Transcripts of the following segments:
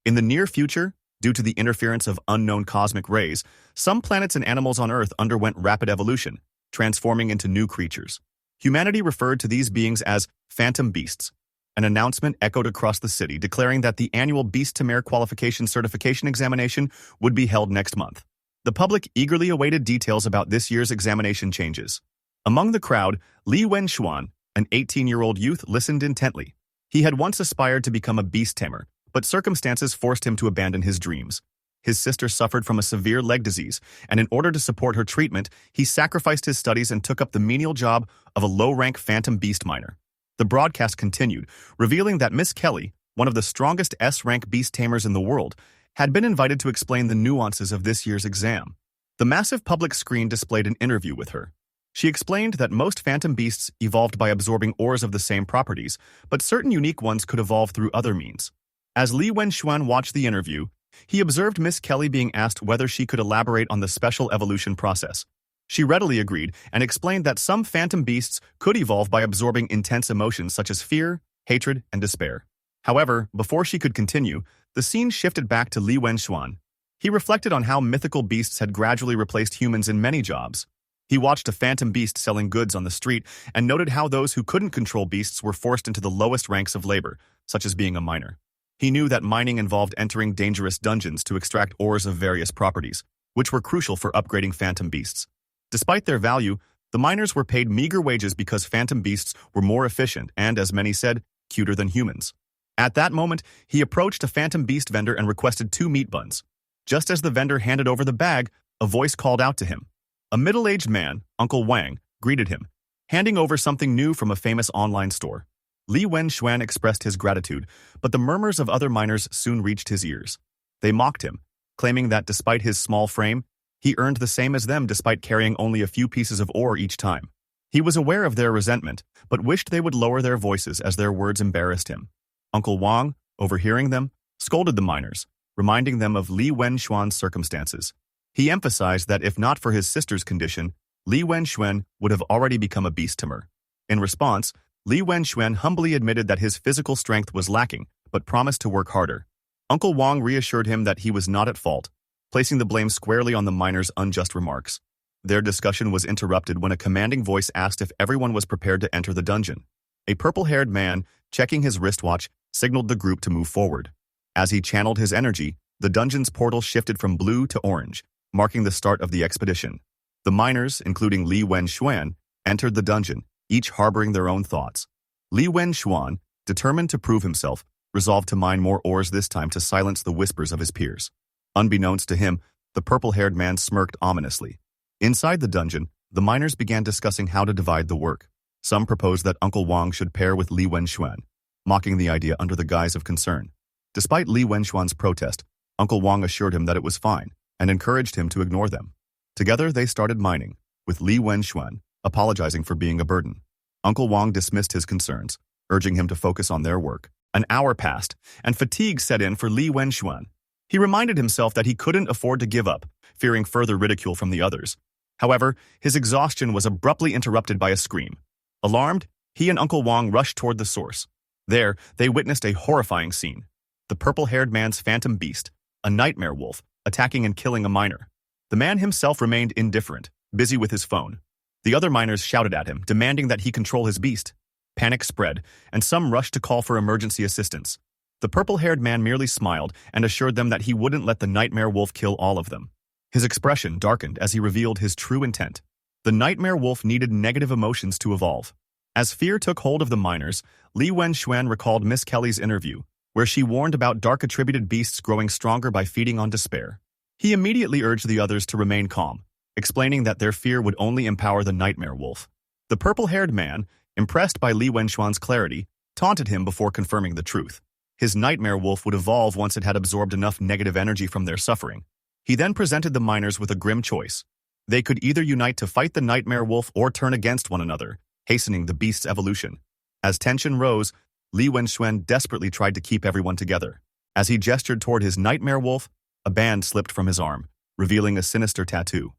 In the near future, due to the interference of unknown cosmic rays, some planets and animals on Earth underwent rapid evolution, transforming into new creatures. Humanity referred to these beings as phantom beasts. An announcement echoed across the city declaring that the annual Beast Tamer qualification certification examination would be held next month. The public eagerly awaited details about this year's examination changes. Among the crowd, Li Wenxuan, an 18-year-old youth, listened intently. He had once aspired to become a beast tamer, but circumstances forced him to abandon his dreams. His sister suffered from a severe leg disease, and in order to support her treatment, he sacrificed his studies and took up the menial job of a low-rank phantom beast miner. The broadcast continued, revealing that Miss Kelly, one of the strongest S-rank beast tamers in the world, had been invited to explain the nuances of this year's exam. The massive public screen displayed an interview with her. She explained that most phantom beasts evolved by absorbing ores of the same properties, but certain unique ones could evolve through other means. As Li Wenxuan watched the interview, he observed Miss Kelly being asked whether she could elaborate on the special evolution process. She readily agreed and explained that some phantom beasts could evolve by absorbing intense emotions such as fear, hatred, and despair. However, before she could continue, the scene shifted back to Li Wenxuan. He reflected on how mythical beasts had gradually replaced humans in many jobs. He watched a phantom beast selling goods on the street and noted how those who couldn't control beasts were forced into the lowest ranks of labor, such as being a miner. He knew that mining involved entering dangerous dungeons to extract ores of various properties, which were crucial for upgrading phantom beasts. Despite their value, the miners were paid meager wages because phantom beasts were more efficient and, as many said, cuter than humans. At that moment, he approached a phantom beast vendor and requested 2 meat buns. Just as the vendor handed over the bag, a voice called out to him. A middle-aged man, Uncle Wang, greeted him, handing over something new from a famous online store. Li Wenxuan expressed his gratitude, but the murmurs of other miners soon reached his ears. They mocked him, claiming that despite his small frame, he earned the same as them despite carrying only a few pieces of ore each time. He was aware of their resentment, but wished they would lower their voices as their words embarrassed him. Uncle Wang, overhearing them, scolded the miners, reminding them of Li Wenxuan's circumstances. He emphasized that if not for his sister's condition, Li Wenxuan would have already become a beast tamer. In response, Li Wenxuan humbly admitted that his physical strength was lacking, but promised to work harder. Uncle Wang reassured him that he was not at fault, placing the blame squarely on the miners' unjust remarks. Their discussion was interrupted when a commanding voice asked if everyone was prepared to enter the dungeon. A purple-haired man, checking his wristwatch, signaled the group to move forward. As he channeled his energy, the dungeon's portal shifted from blue to orange, marking the start of the expedition. The miners, including Li Wenxuan, entered the dungeon, each harboring their own thoughts. Li Wenxuan, determined to prove himself, resolved to mine more ores this time to silence the whispers of his peers. Unbeknownst to him, the purple-haired man smirked ominously. Inside the dungeon, the miners began discussing how to divide the work. Some proposed that Uncle Wang should pair with Li Wenxuan, mocking the idea under the guise of concern. Despite Li Wenxuan's protest, Uncle Wang assured him that it was fine and encouraged him to ignore them. Together, they started mining, with Li Wenxuan apologizing for being a burden. Uncle Wang dismissed his concerns, urging him to focus on their work. An hour passed, and fatigue set in for Li Wenxuan. He reminded himself that he couldn't afford to give up, fearing further ridicule from the others. However, his exhaustion was abruptly interrupted by a scream. Alarmed, he and Uncle Wang rushed toward the source. There, they witnessed a horrifying scene. The purple-haired man's phantom beast, a nightmare wolf, attacking and killing a miner. The man himself remained indifferent, busy with his phone. The other miners shouted at him, demanding that he control his beast. Panic spread, and some rushed to call for emergency assistance. The purple-haired man merely smiled and assured them that he wouldn't let the nightmare wolf kill all of them. His expression darkened as he revealed his true intent. The nightmare wolf needed negative emotions to evolve. As fear took hold of the miners, Li Wenxuan recalled Miss Kelly's interview, where she warned about dark-attributed beasts growing stronger by feeding on despair. He immediately urged the others to remain calm, explaining that their fear would only empower the nightmare wolf. The purple-haired man, impressed by Li Wenxuan's clarity, taunted him before confirming the truth. His nightmare wolf would evolve once it had absorbed enough negative energy from their suffering. He then presented the miners with a grim choice. They could either unite to fight the nightmare wolf or turn against one another, hastening the beast's evolution. As tension rose, Li Wenxuan desperately tried to keep everyone together. As he gestured toward his nightmare wolf, a band slipped from his arm, revealing a sinister tattoo.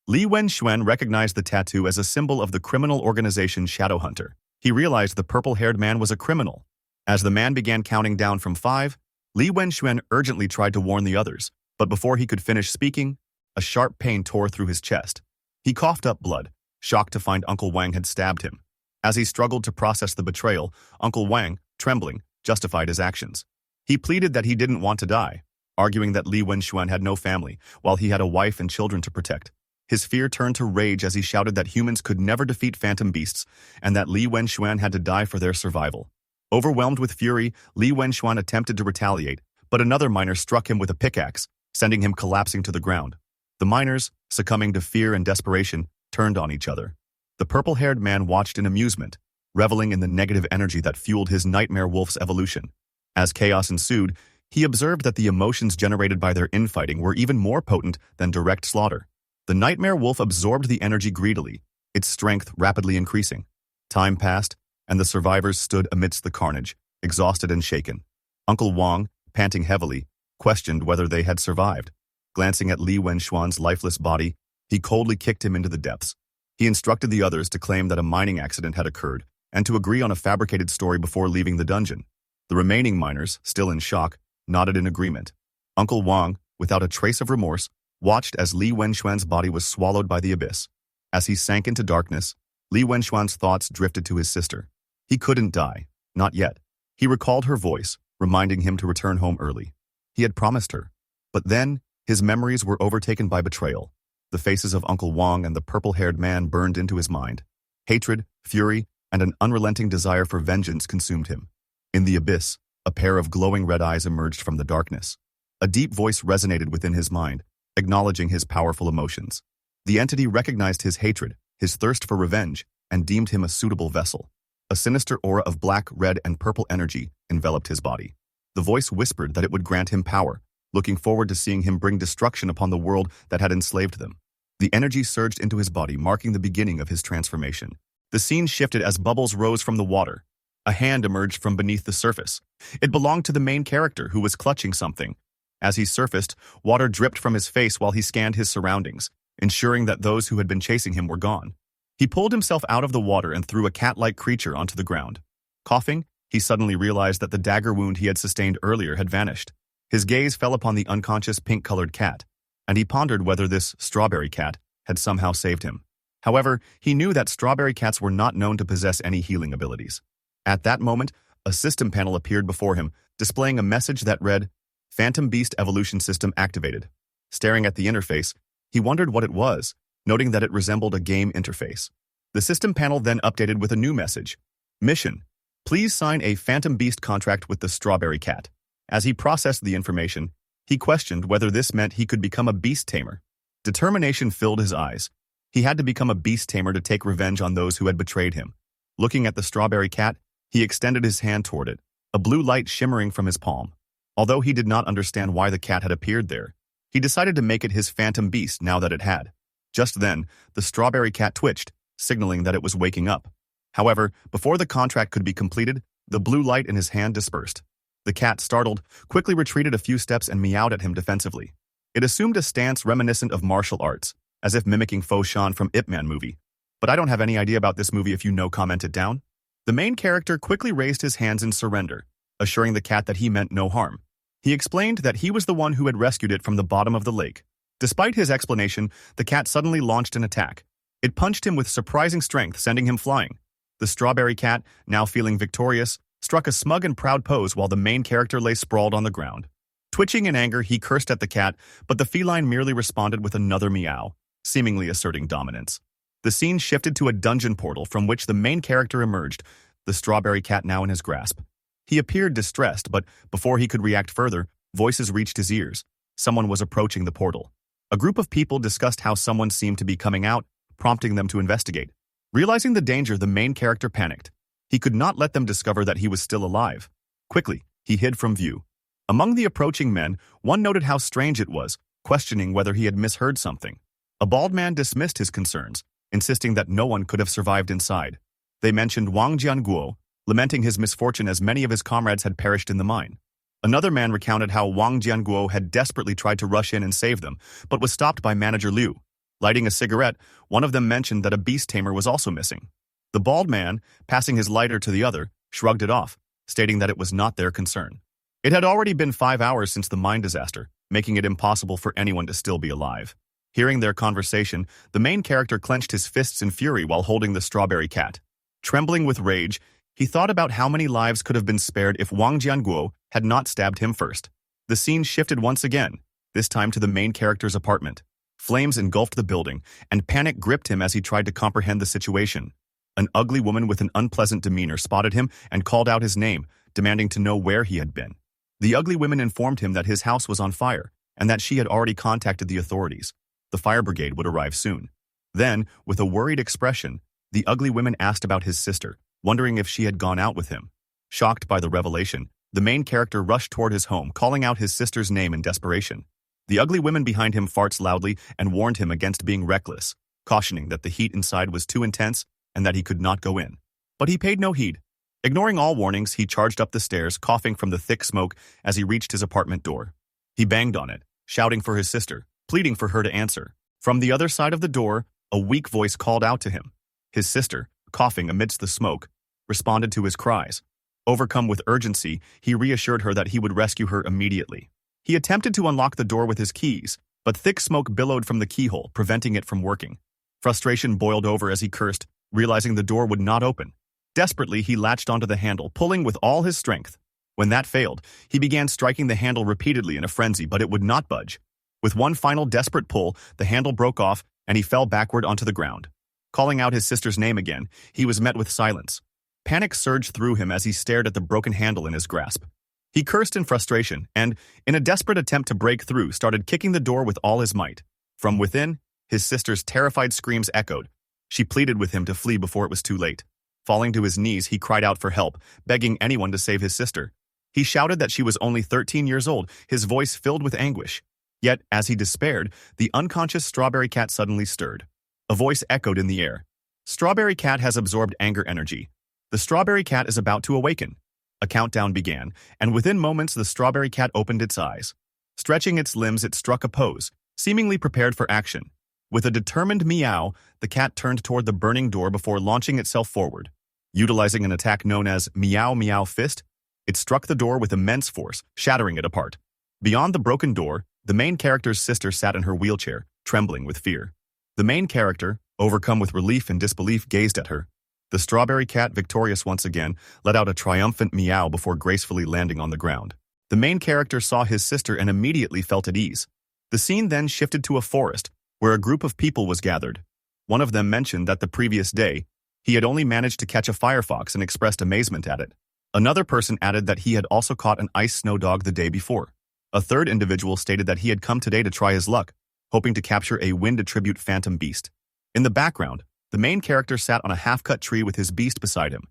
Li Wenxuan recognized the tattoo as a symbol of the criminal organization Shadowhunter. He realized the purple-haired man was a criminal. As the man began counting down from 5, Li Wenxuan urgently tried to warn the others, but before he could finish speaking, a sharp pain tore through his chest. He coughed up blood, shocked to find Uncle Wang had stabbed him. As he struggled to process the betrayal, Uncle Wang, trembling, justified his actions. He pleaded that he didn't want to die, arguing that Li Wenxuan had no family, while he had a wife and children to protect. His fear turned to rage as he shouted that humans could never defeat phantom beasts, and that Li Wenxuan had to die for their survival. Overwhelmed with fury, Li Wenxuan attempted to retaliate, but another miner struck him with a pickaxe, sending him collapsing to the ground. The miners, succumbing to fear and desperation, turned on each other. The purple-haired man watched in amusement, reveling in the negative energy that fueled his nightmare wolf's evolution. As chaos ensued, he observed that the emotions generated by their infighting were even more potent than direct slaughter. The nightmare wolf absorbed the energy greedily, its strength rapidly increasing. Time passed, and the survivors stood amidst the carnage, exhausted and shaken. Uncle Wang, panting heavily, questioned whether they had survived. Glancing at Li Wenxuan's lifeless body, he coldly kicked him into the depths. He instructed the others to claim that a mining accident had occurred, and to agree on a fabricated story before leaving the dungeon. The remaining miners, still in shock, nodded in agreement. Uncle Wang, without a trace of remorse, watched as Li Wenxuan's body was swallowed by the abyss. As he sank into darkness, Li Wenxuan's thoughts drifted to his sister. He couldn't die, not yet. He recalled her voice, reminding him to return home early. He had promised her. But then, his memories were overtaken by betrayal. The faces of Uncle Wang and the purple-haired man burned into his mind. Hatred, fury, and an unrelenting desire for vengeance consumed him. In the abyss, a pair of glowing red eyes emerged from the darkness. A deep voice resonated within his mind, acknowledging his powerful emotions. The entity recognized his hatred, his thirst for revenge, and deemed him a suitable vessel. A sinister aura of black, red, and purple energy enveloped his body. The voice whispered that it would grant him power, looking forward to seeing him bring destruction upon the world that had enslaved them. The energy surged into his body, marking the beginning of his transformation. The scene shifted as bubbles rose from the water. A hand emerged from beneath the surface. It belonged to the main character, who was clutching something. As he surfaced, water dripped from his face while he scanned his surroundings, ensuring that those who had been chasing him were gone. He pulled himself out of the water and threw a cat-like creature onto the ground. Coughing, he suddenly realized that the dagger wound he had sustained earlier had vanished. His gaze fell upon the unconscious pink-colored cat, and he pondered whether this strawberry cat had somehow saved him. However, he knew that strawberry cats were not known to possess any healing abilities. At that moment, a system panel appeared before him, displaying a message that read, "Phantom Beast Evolution System activated." Staring at the interface, he wondered what it was, noting that it resembled a game interface. The system panel then updated with a new message. "Mission. Please sign a Phantom Beast contract with the Strawberry Cat." As he processed the information, he questioned whether this meant he could become a beast tamer. Determination filled his eyes. He had to become a beast tamer to take revenge on those who had betrayed him. Looking at the Strawberry Cat, he extended his hand toward it, a blue light shimmering from his palm. Although he did not understand why the cat had appeared there, he decided to make it his phantom beast now that it had. Just then, the Strawberry Cat twitched, signaling that it was waking up. However, before the contract could be completed, the blue light in his hand dispersed. The cat, startled, quickly retreated a few steps and meowed at him defensively. It assumed a stance reminiscent of martial arts, as if mimicking Fo Shan from Ip Man movie. "But I don't have any idea about this movie if you know, comment it down." The main character quickly raised his hands in surrender, assuring the cat that he meant no harm. He explained that he was the one who had rescued it from the bottom of the lake. Despite his explanation, the cat suddenly launched an attack. It punched him with surprising strength, sending him flying. The Strawberry Cat, now feeling victorious, struck a smug and proud pose while the main character lay sprawled on the ground. Twitching in anger, he cursed at the cat, but the feline merely responded with another meow, seemingly asserting dominance. The scene shifted to a dungeon portal from which the main character emerged, the Strawberry Cat now in his grasp. He appeared distressed, but before he could react further, voices reached his ears. Someone was approaching the portal. A group of people discussed how someone seemed to be coming out, prompting them to investigate. Realizing the danger, the main character panicked. He could not let them discover that he was still alive. Quickly, he hid from view. Among the approaching men, one noted how strange it was, questioning whether he had misheard something. A bald man dismissed his concerns, insisting that no one could have survived inside. They mentioned Wang Jianguo, lamenting his misfortune as many of his comrades had perished in the mine. Another man recounted how Wang Jianguo had desperately tried to rush in and save them, but was stopped by Manager Liu. Lighting a cigarette, one of them mentioned that a beast tamer was also missing. The bald man, passing his lighter to the other, shrugged it off, stating that it was not their concern. It had already been 5 hours since the mine disaster, making it impossible for anyone to still be alive. Hearing their conversation, the main character clenched his fists in fury while holding the strawberry cat. Trembling with rage, he thought about how many lives could have been spared if Wang Jianguo had not stabbed him first. The scene shifted once again, this time to the main character's apartment. Flames engulfed the building, and panic gripped him as he tried to comprehend the situation. An ugly woman with an unpleasant demeanor spotted him and called out his name, demanding to know where he had been. The ugly woman informed him that his house was on fire, and that she had already contacted the authorities. The fire brigade would arrive soon. Then, with a worried expression, the ugly woman asked about his sister, wondering if she had gone out with him. Shocked by the revelation, the main character rushed toward his home, calling out his sister's name in desperation. The ugly woman behind him farts loudly and warned him against being reckless, cautioning that the heat inside was too intense and that he could not go in. But he paid no heed. Ignoring all warnings, he charged up the stairs, coughing from the thick smoke as he reached his apartment door. He banged on it, shouting for his sister, pleading for her to answer. From the other side of the door, a weak voice called out to him. His sister, coughing amidst the smoke, responded to his cries. Overcome with urgency, he reassured her that he would rescue her immediately. He attempted to unlock the door with his keys, but thick smoke billowed from the keyhole, preventing it from working. Frustration boiled over as he cursed, realizing the door would not open. Desperately, he latched onto the handle, pulling with all his strength. When that failed, he began striking the handle repeatedly in a frenzy, but it would not budge. With one final desperate pull, the handle broke off, and he fell backward onto the ground. Calling out his sister's name again, he was met with silence. Panic surged through him as he stared at the broken handle in his grasp. He cursed in frustration and, in a desperate attempt to break through, started kicking the door with all his might. From within, his sister's terrified screams echoed. She pleaded with him to flee before it was too late. Falling to his knees, he cried out for help, begging anyone to save his sister. He shouted that she was only 13 years old, his voice filled with anguish. Yet, as he despaired, the unconscious strawberry cat suddenly stirred. A voice echoed in the air. Strawberry cat has absorbed anger energy. The strawberry cat is about to awaken. A countdown began, and within moments the strawberry cat opened its eyes. Stretching its limbs, it struck a pose, seemingly prepared for action. With a determined meow, the cat turned toward the burning door before launching itself forward. Utilizing an attack known as Meow Meow Fist, it struck the door with immense force, shattering it apart. Beyond the broken door, the main character's sister sat in her wheelchair, trembling with fear. The main character, overcome with relief and disbelief, gazed at her. The strawberry cat, victorious once again, let out a triumphant meow before gracefully landing on the ground. The main character saw his sister and immediately felt at ease. The scene then shifted to a forest, where a group of people was gathered. One of them mentioned that the previous day, he had only managed to catch a firefox and expressed amazement at it. Another person added that he had also caught an ice snow dog the day before. A third individual stated that he had come today to try his luck, hoping to capture a wind attribute phantom beast. In the background, the main character sat on a half-cut tree with his beast beside him.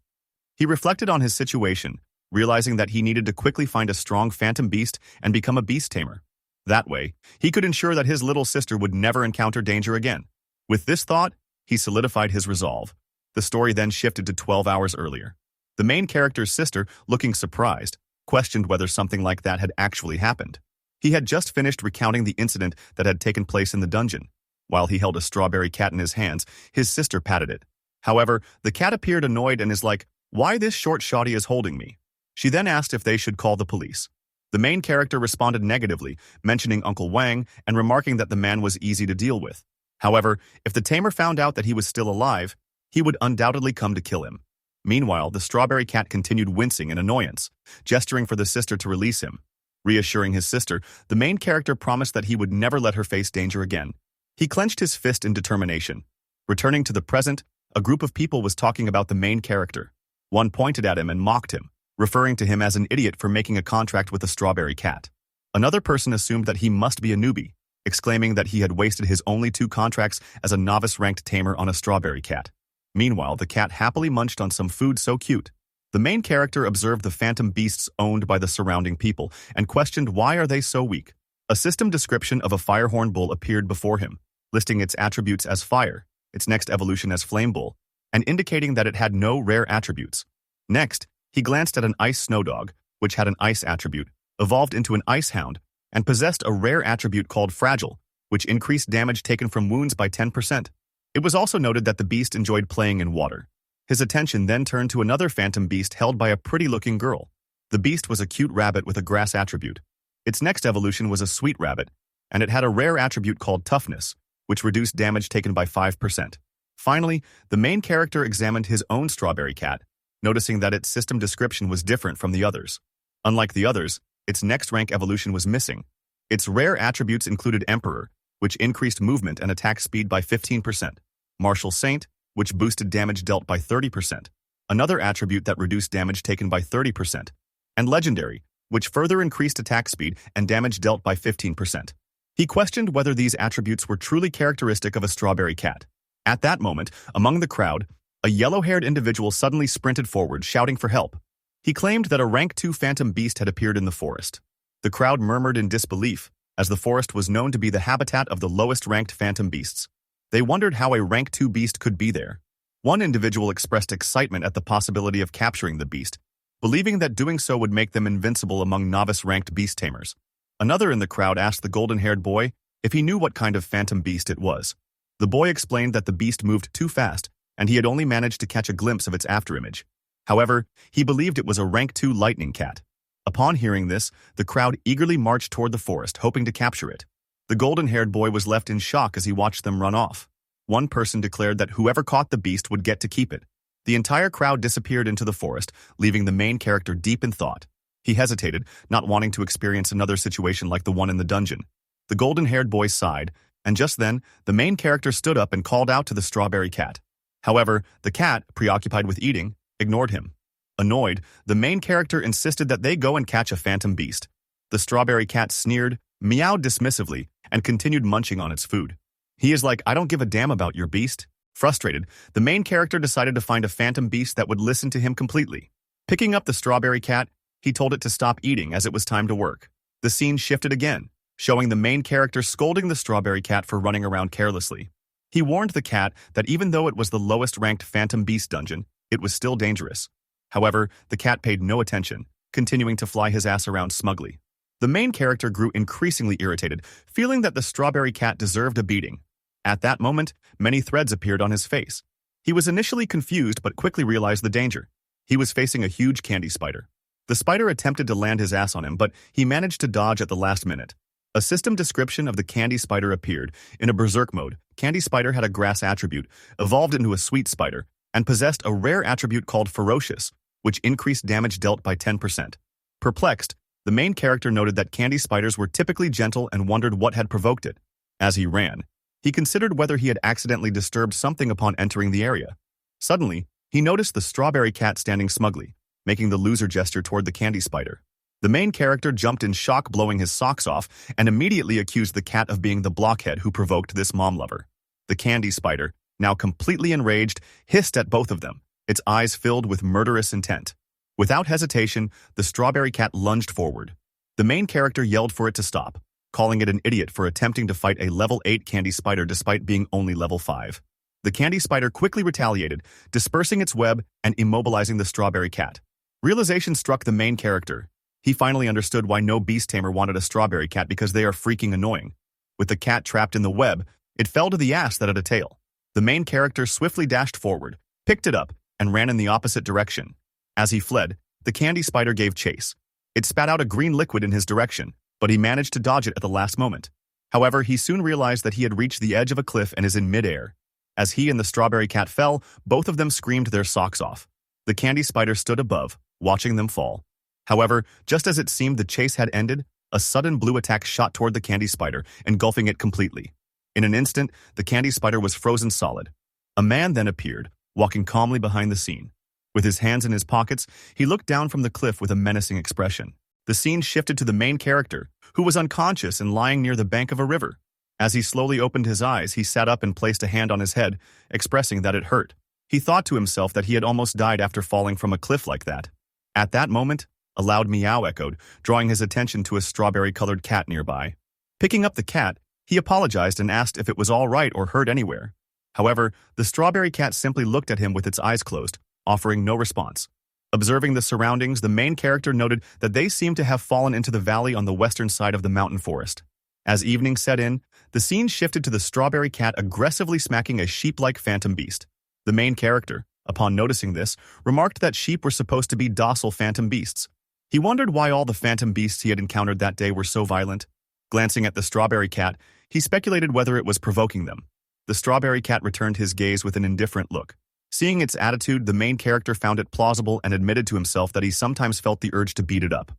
He reflected on his situation, realizing that he needed to quickly find a strong phantom beast and become a beast tamer. That way, he could ensure that his little sister would never encounter danger again. With this thought, he solidified his resolve. The story then shifted to 12 hours earlier. The main character's sister, looking surprised, questioned whether something like that had actually happened. He had just finished recounting the incident that had taken place in the dungeon. While he held a strawberry cat in his hands, his sister patted it. However, the cat appeared annoyed and is like, "Why this short shawty is holding me?" She then asked if they should call the police. The main character responded negatively, mentioning Uncle Wang and remarking that the man was easy to deal with. However, if the tamer found out that he was still alive, he would undoubtedly come to kill him. Meanwhile, the strawberry cat continued wincing in annoyance, gesturing for the sister to release him. Reassuring his sister, the main character promised that he would never let her face danger again. He clenched his fist in determination. Returning to the present, a group of people was talking about the main character. One pointed at him and mocked him, referring to him as an idiot for making a contract with a strawberry cat. Another person assumed that he must be a newbie, exclaiming that he had wasted his only 2 contracts as a novice-ranked tamer on a strawberry cat. Meanwhile, the cat happily munched on some food so cute. The main character observed the phantom beasts owned by the surrounding people and questioned why are they so weak. A system description of a firehorn bull appeared before him, listing its attributes as fire, its next evolution as flame bull, and indicating that it had no rare attributes. Next, he glanced at an ice snow dog, which had an ice attribute, evolved into an ice hound, and possessed a rare attribute called fragile, which increased damage taken from wounds by 10%. It was also noted that the beast enjoyed playing in water. His attention then turned to another phantom beast held by a pretty-looking girl. The beast was a cute rabbit with a grass attribute. Its next evolution was a sweet rabbit, and it had a rare attribute called toughness, which reduced damage taken by 5%. Finally, the main character examined his own strawberry cat, noticing that its system description was different from the others. Unlike the others, its next rank evolution was missing. Its rare attributes included Emperor, which increased movement and attack speed by 15%, Martial Saint, which boosted damage dealt by 30%, another attribute that reduced damage taken by 30%, and Legendary, which further increased attack speed and damage dealt by 15%. He questioned whether these attributes were truly characteristic of a strawberry cat. At that moment, among the crowd, a yellow-haired individual suddenly sprinted forward, shouting for help. He claimed that a rank 2 phantom beast had appeared in the forest. The crowd murmured in disbelief, as the forest was known to be the habitat of the lowest-ranked phantom beasts. They wondered how a rank 2 beast could be there. One individual expressed excitement at the possibility of capturing the beast, believing that doing so would make them invincible among novice-ranked beast tamers. Another in the crowd asked the golden-haired boy if he knew what kind of phantom beast it was. The boy explained that the beast moved too fast, and he had only managed to catch a glimpse of its afterimage. However, he believed it was a rank 2 lightning cat. Upon hearing this, the crowd eagerly marched toward the forest, hoping to capture it. The golden-haired boy was left in shock as he watched them run off. One person declared that whoever caught the beast would get to keep it. The entire crowd disappeared into the forest, leaving the main character deep in thought. He hesitated, not wanting to experience another situation like the one in the dungeon. The golden-haired boy sighed, and just then, the main character stood up and called out to the strawberry cat. However, the cat, preoccupied with eating, ignored him. Annoyed, the main character insisted that they go and catch a phantom beast. The strawberry cat sneered, meowed dismissively, and continued munching on its food. He is like, I don't give a damn about your beast. Frustrated, the main character decided to find a phantom beast that would listen to him completely. Picking up the strawberry cat, he told it to stop eating as it was time to work. The scene shifted again, showing the main character scolding the strawberry cat for running around carelessly. He warned the cat that even though it was the lowest-ranked phantom beast dungeon, it was still dangerous. However, the cat paid no attention, continuing to fly his ass around smugly. The main character grew increasingly irritated, feeling that the strawberry cat deserved a beating. At that moment, many threads appeared on his face. He was initially confused but quickly realized the danger. He was facing a huge candy spider. The spider attempted to land his ass on him, but he managed to dodge at the last minute. A system description of the candy spider appeared. In a berserk mode, candy spider had a grass attribute, evolved into a sweet spider, and possessed a rare attribute called ferocious, which increased damage dealt by 10%. Perplexed, the main character noted that candy spiders were typically gentle and wondered what had provoked it. As he ran, he considered whether he had accidentally disturbed something upon entering the area. Suddenly, he noticed the strawberry cat standing smugly, making the loser gesture toward the candy spider. The main character jumped in shock, blowing his socks off, and immediately accused the cat of being the blockhead who provoked this mom lover. The candy spider, now completely enraged, hissed at both of them, its eyes filled with murderous intent. Without hesitation, the strawberry cat lunged forward. The main character yelled for it to stop, calling it an idiot for attempting to fight a level 8 candy spider despite being only level 5. The candy spider quickly retaliated, dispersing its web and immobilizing the strawberry cat. Realization struck the main character. He finally understood why no beast tamer wanted a strawberry cat, because they are freaking annoying. With the cat trapped in the web, it fell to the ass that had a tail. The main character swiftly dashed forward, picked it up, and ran in the opposite direction. As he fled, the candy spider gave chase. It spat out a green liquid in his direction, but he managed to dodge it at the last moment. However, he soon realized that he had reached the edge of a cliff and is in midair. As he and the strawberry cat fell, both of them screamed their socks off. The candy spider stood above, watching them fall. However, just as it seemed the chase had ended, a sudden blue attack shot toward the candy spider, engulfing it completely. In an instant, the candy spider was frozen solid. A man then appeared, walking calmly behind the scene. With his hands in his pockets, he looked down from the cliff with a menacing expression. The scene shifted to the main character, who was unconscious and lying near the bank of a river. As he slowly opened his eyes, he sat up and placed a hand on his head, expressing that it hurt. He thought to himself that he had almost died after falling from a cliff like that. At that moment, a loud meow echoed, drawing his attention to a strawberry-colored cat nearby. Picking up the cat, he apologized and asked if it was all right or hurt anywhere. However, the strawberry cat simply looked at him with its eyes closed, offering no response. Observing the surroundings, the main character noted that they seemed to have fallen into the valley on the western side of the mountain forest. As evening set in, the scene shifted to the strawberry cat aggressively smacking a sheep-like phantom beast. The main character, upon noticing this, remarked that sheep were supposed to be docile phantom beasts. He wondered why all the phantom beasts he had encountered that day were so violent. Glancing at the strawberry cat, he speculated whether it was provoking them. The strawberry cat returned his gaze with an indifferent look. Seeing its attitude, the main character found it plausible and admitted to himself that he sometimes felt the urge to beat it up.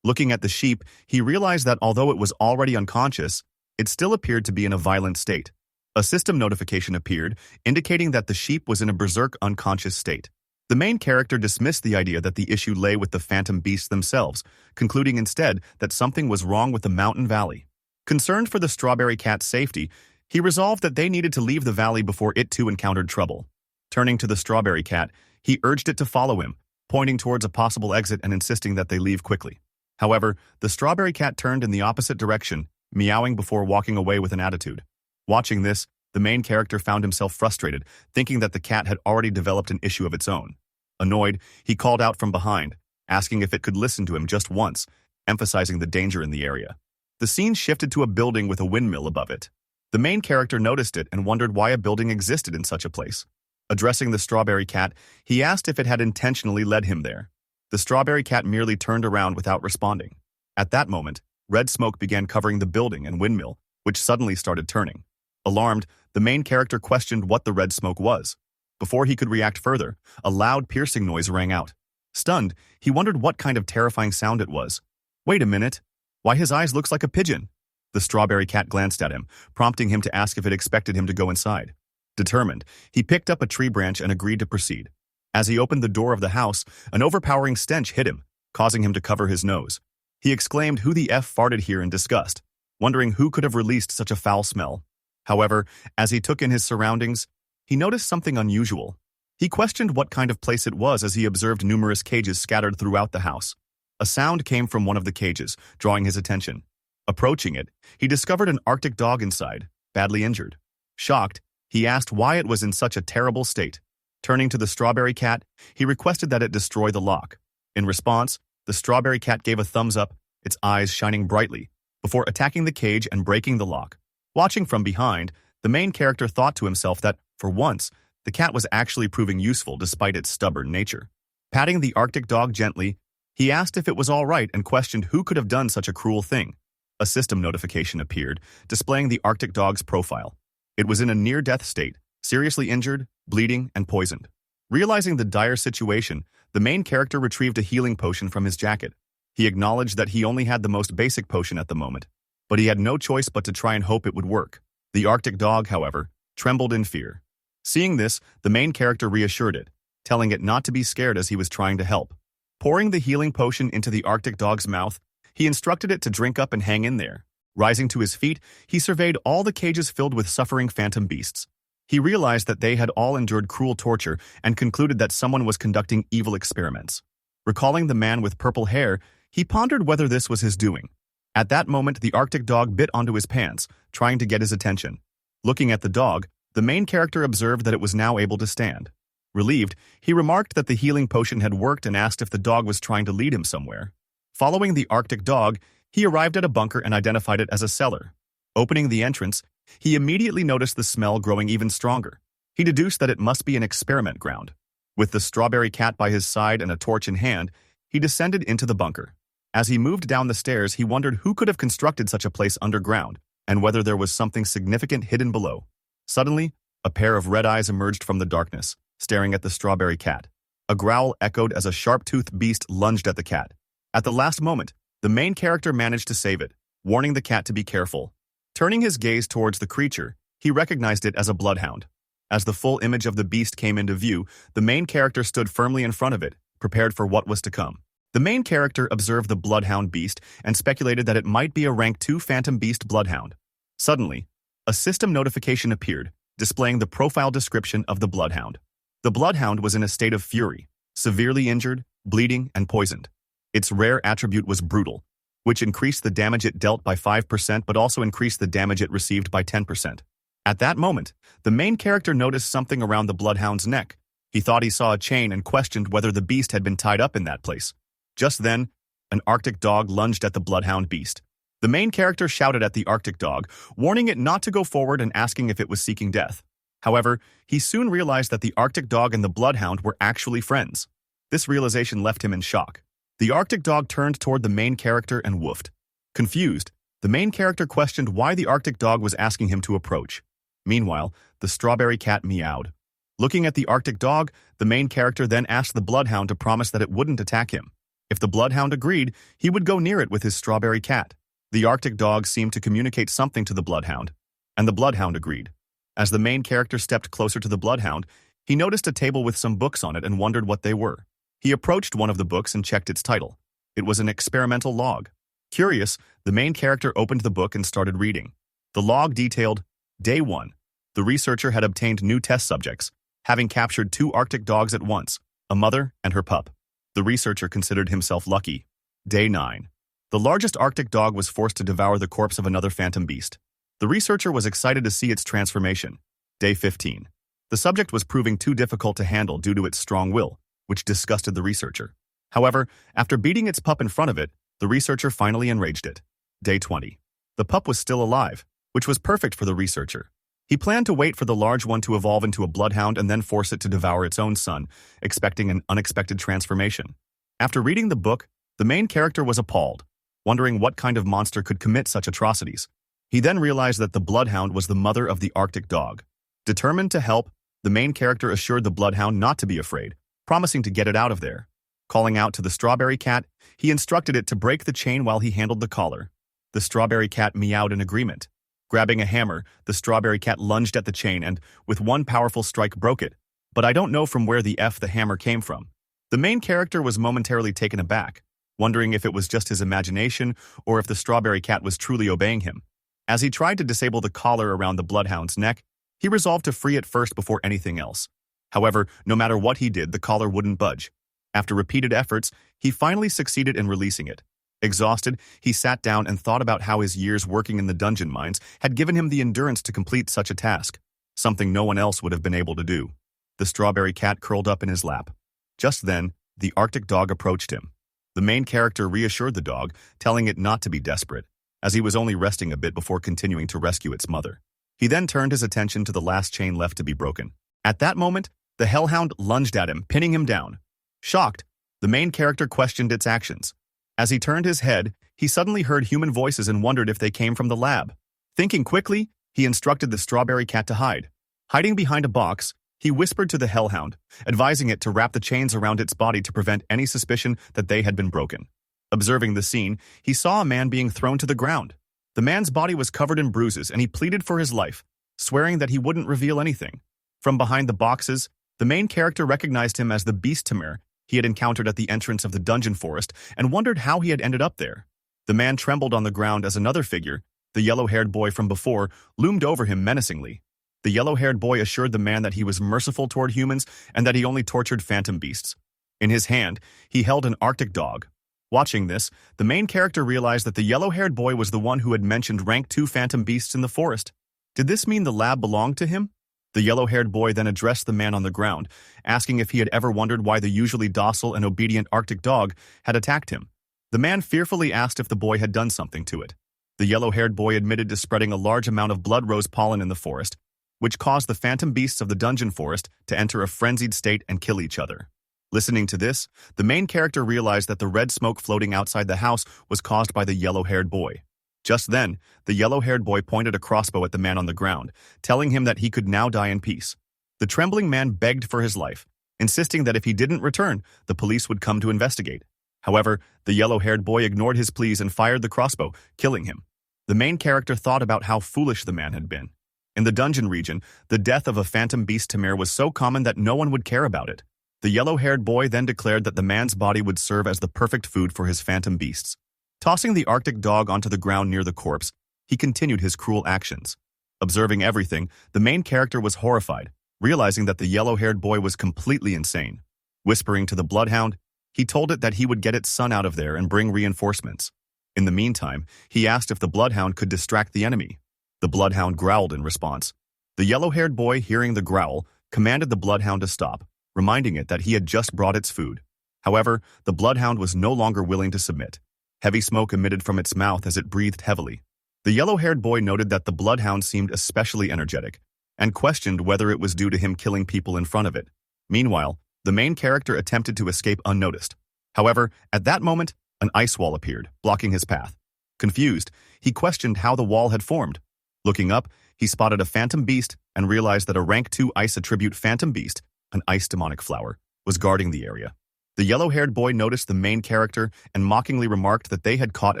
Looking at the sheep, he realized that although it was already unconscious, it still appeared to be in a violent state. A system notification appeared, indicating that the sheep was in a berserk unconscious state. The main character dismissed the idea that the issue lay with the phantom beasts themselves, concluding instead that something was wrong with the mountain valley. Concerned for the strawberry cat's safety, he resolved that they needed to leave the valley before it too encountered trouble. Turning to the strawberry cat, he urged it to follow him, pointing towards a possible exit and insisting that they leave quickly. However, the strawberry cat turned in the opposite direction, meowing before walking away with an attitude. Watching this, the main character found himself frustrated, thinking that the cat had already developed an issue of its own. Annoyed, he called out from behind, asking if it could listen to him just once, emphasizing the danger in the area. The scene shifted to a building with a windmill above it. The main character noticed it and wondered why a building existed in such a place. Addressing the strawberry cat, he asked if it had intentionally led him there. The strawberry cat merely turned around without responding. At that moment, red smoke began covering the building and windmill, which suddenly started turning. Alarmed, the main character questioned what the red smoke was. Before he could react further, a loud piercing noise rang out. Stunned, he wondered what kind of terrifying sound it was. Wait a minute. Why his eyes looks like a pigeon? The strawberry cat glanced at him, prompting him to ask if it expected him to go inside. Determined, he picked up a tree branch and agreed to proceed. As he opened the door of the house, an overpowering stench hit him, causing him to cover his nose. He exclaimed, "Who the F farted here?" in disgust, wondering who could have released such a foul smell. However, as he took in his surroundings, he noticed something unusual. He questioned what kind of place it was as he observed numerous cages scattered throughout the house. A sound came from one of the cages, drawing his attention. Approaching it, he discovered an Arctic dog inside, badly injured. Shocked, he asked why it was in such a terrible state. Turning to the strawberry cat, he requested that it destroy the lock. In response, the strawberry cat gave a thumbs up, its eyes shining brightly, before attacking the cage and breaking the lock. Watching from behind, the main character thought to himself that, for once, the cat was actually proving useful despite its stubborn nature. Patting the Arctic dog gently, he asked if it was all right and questioned who could have done such a cruel thing. A system notification appeared, displaying the Arctic dog's profile. It was in a near-death state, seriously injured, bleeding, and poisoned. Realizing the dire situation, the main character retrieved a healing potion from his jacket. He acknowledged that he only had the most basic potion at the moment, but he had no choice but to try and hope it would work. The Arctic dog, however, trembled in fear. Seeing this, the main character reassured it, telling it not to be scared as he was trying to help. Pouring the healing potion into the Arctic dog's mouth, he instructed it to drink up and hang in there. Rising to his feet, he surveyed all the cages filled with suffering phantom beasts. He realized that they had all endured cruel torture and concluded that someone was conducting evil experiments. Recalling the man with purple hair, he pondered whether this was his doing. At that moment, the Arctic dog bit onto his pants, trying to get his attention. Looking at the dog, the main character observed that it was now able to stand. Relieved, he remarked that the healing potion had worked and asked if the dog was trying to lead him somewhere. Following the Arctic dog, he arrived at a bunker and identified it as a cellar. Opening the entrance, he immediately noticed the smell growing even stronger. He deduced that it must be an experiment ground. With the strawberry cat by his side and a torch in hand, he descended into the bunker. As he moved down the stairs, he wondered who could have constructed such a place underground, and whether there was something significant hidden below. Suddenly, a pair of red eyes emerged from the darkness, staring at the strawberry cat. A growl echoed as a sharp-toothed beast lunged at the cat. At the last moment, the main character managed to save it, warning the cat to be careful. Turning his gaze towards the creature, he recognized it as a bloodhound. As the full image of the beast came into view, the main character stood firmly in front of it, prepared for what was to come. The main character observed the bloodhound beast and speculated that it might be a rank 2 phantom beast bloodhound. Suddenly, a system notification appeared, displaying the profile description of the bloodhound. The bloodhound was in a state of fury, severely injured, bleeding, and poisoned. Its rare attribute was brutal, which increased the damage it dealt by 5% but also increased the damage it received by 10%. At that moment, the main character noticed something around the bloodhound's neck. He thought he saw a chain and questioned whether the beast had been tied up in that place. Just then, an Arctic dog lunged at the bloodhound beast. The main character shouted at the Arctic dog, warning it not to go forward and asking if it was seeking death. However, he soon realized that the Arctic dog and the bloodhound were actually friends. This realization left him in shock. The Arctic dog turned toward the main character and woofed. Confused, the main character questioned why the Arctic dog was asking him to approach. Meanwhile, the strawberry cat meowed. Looking at the Arctic dog, the main character then asked the bloodhound to promise that it wouldn't attack him. If the bloodhound agreed, he would go near it with his strawberry cat. The Arctic dog seemed to communicate something to the bloodhound, and the bloodhound agreed. As the main character stepped closer to the bloodhound, he noticed a table with some books on it and wondered what they were. He approached one of the books and checked its title. It was an experimental log. Curious, the main character opened the book and started reading. The log detailed, Day 1. The researcher had obtained new test subjects, having captured 2 Arctic dogs at once, a mother and her pup. The researcher considered himself lucky. Day 9. The largest Arctic dog was forced to devour the corpse of another phantom beast. The researcher was excited to see its transformation. Day 15. The subject was proving too difficult to handle due to its strong will, which disgusted the researcher. However, after beating its pup in front of it, the researcher finally enraged it. Day 20. The pup was still alive, which was perfect for the researcher. He planned to wait for the large one to evolve into a bloodhound and then force it to devour its own son, expecting an unexpected transformation. After reading the book, the main character was appalled, wondering what kind of monster could commit such atrocities. He then realized that the bloodhound was the mother of the Arctic dog. Determined to help, the main character assured the bloodhound not to be afraid, promising to get it out of there. Calling out to the strawberry cat, he instructed it to break the chain while he handled the collar. The strawberry cat meowed in agreement. Grabbing a hammer, the strawberry cat lunged at the chain and, with one powerful strike, broke it. But I don't know from where the hammer came from. The main character was momentarily taken aback, wondering if it was just his imagination or if the strawberry cat was truly obeying him. As he tried to disable the collar around the bloodhound's neck, he resolved to free it first before anything else. However, no matter what he did, the collar wouldn't budge. After repeated efforts, he finally succeeded in releasing it. Exhausted, he sat down and thought about how his years working in the dungeon mines had given him the endurance to complete such a task, something no one else would have been able to do. The strawberry cat curled up in his lap. Just then, the Arctic dog approached him. The main character reassured the dog, telling it not to be desperate, as he was only resting a bit before continuing to rescue its mother. He then turned his attention to the last chain left to be broken. At that moment, the hellhound lunged at him, pinning him down. Shocked, the main character questioned its actions. As he turned his head, he suddenly heard human voices and wondered if they came from the lab. Thinking quickly, he instructed the strawberry cat to hide. Hiding behind a box, he whispered to the hellhound, advising it to wrap the chains around its body to prevent any suspicion that they had been broken. Observing the scene, he saw a man being thrown to the ground. The man's body was covered in bruises and he pleaded for his life, swearing that he wouldn't reveal anything. From behind the boxes, the main character recognized him as the beast Tamer he had encountered at the entrance of the dungeon forest and wondered how he had ended up there. The man trembled on the ground as another figure, the yellow-haired boy from before, loomed over him menacingly. The yellow-haired boy assured the man that he was merciful toward humans and that he only tortured phantom beasts. In his hand, he held an Arctic dog. Watching this, the main character realized that the yellow-haired boy was the one who had mentioned rank 2 phantom beasts in the forest. Did this mean the lab belonged to him? The yellow-haired boy then addressed the man on the ground, asking if he had ever wondered why the usually docile and obedient Arctic dog had attacked him. The man fearfully asked if the boy had done something to it. The yellow-haired boy admitted to spreading a large amount of blood rose pollen in the forest, which caused the phantom beasts of the dungeon forest to enter a frenzied state and kill each other. Listening to this, the main character realized that the red smoke floating outside the house was caused by the yellow-haired boy. Just then, the yellow-haired boy pointed a crossbow at the man on the ground, telling him that he could now die in peace. The trembling man begged for his life, insisting that if he didn't return, the police would come to investigate. However, the yellow-haired boy ignored his pleas and fired the crossbow, killing him. The main character thought about how foolish the man had been. In the dungeon region, the death of a phantom beast Tamer was so common that no one would care about it. The yellow-haired boy then declared that the man's body would serve as the perfect food for his phantom beasts. Tossing the Arctic dog onto the ground near the corpse, he continued his cruel actions. Observing everything, the main character was horrified, realizing that the yellow-haired boy was completely insane. Whispering to the bloodhound, he told it that he would get its son out of there and bring reinforcements. In the meantime, he asked if the bloodhound could distract the enemy. The bloodhound growled in response. The yellow-haired boy, hearing the growl, commanded the bloodhound to stop, reminding it that he had just brought its food. However, the bloodhound was no longer willing to submit. Heavy smoke emitted from its mouth as it breathed heavily. The yellow-haired boy noted that the bloodhound seemed especially energetic, and questioned whether it was due to him killing people in front of it. Meanwhile, the main character attempted to escape unnoticed. However, at that moment, an ice wall appeared, blocking his path. Confused, he questioned how the wall had formed. Looking up, he spotted a phantom beast and realized that a rank 2 ice attribute phantom beast, an ice demonic flower, was guarding the area. The yellow-haired boy noticed the main character and mockingly remarked that they had caught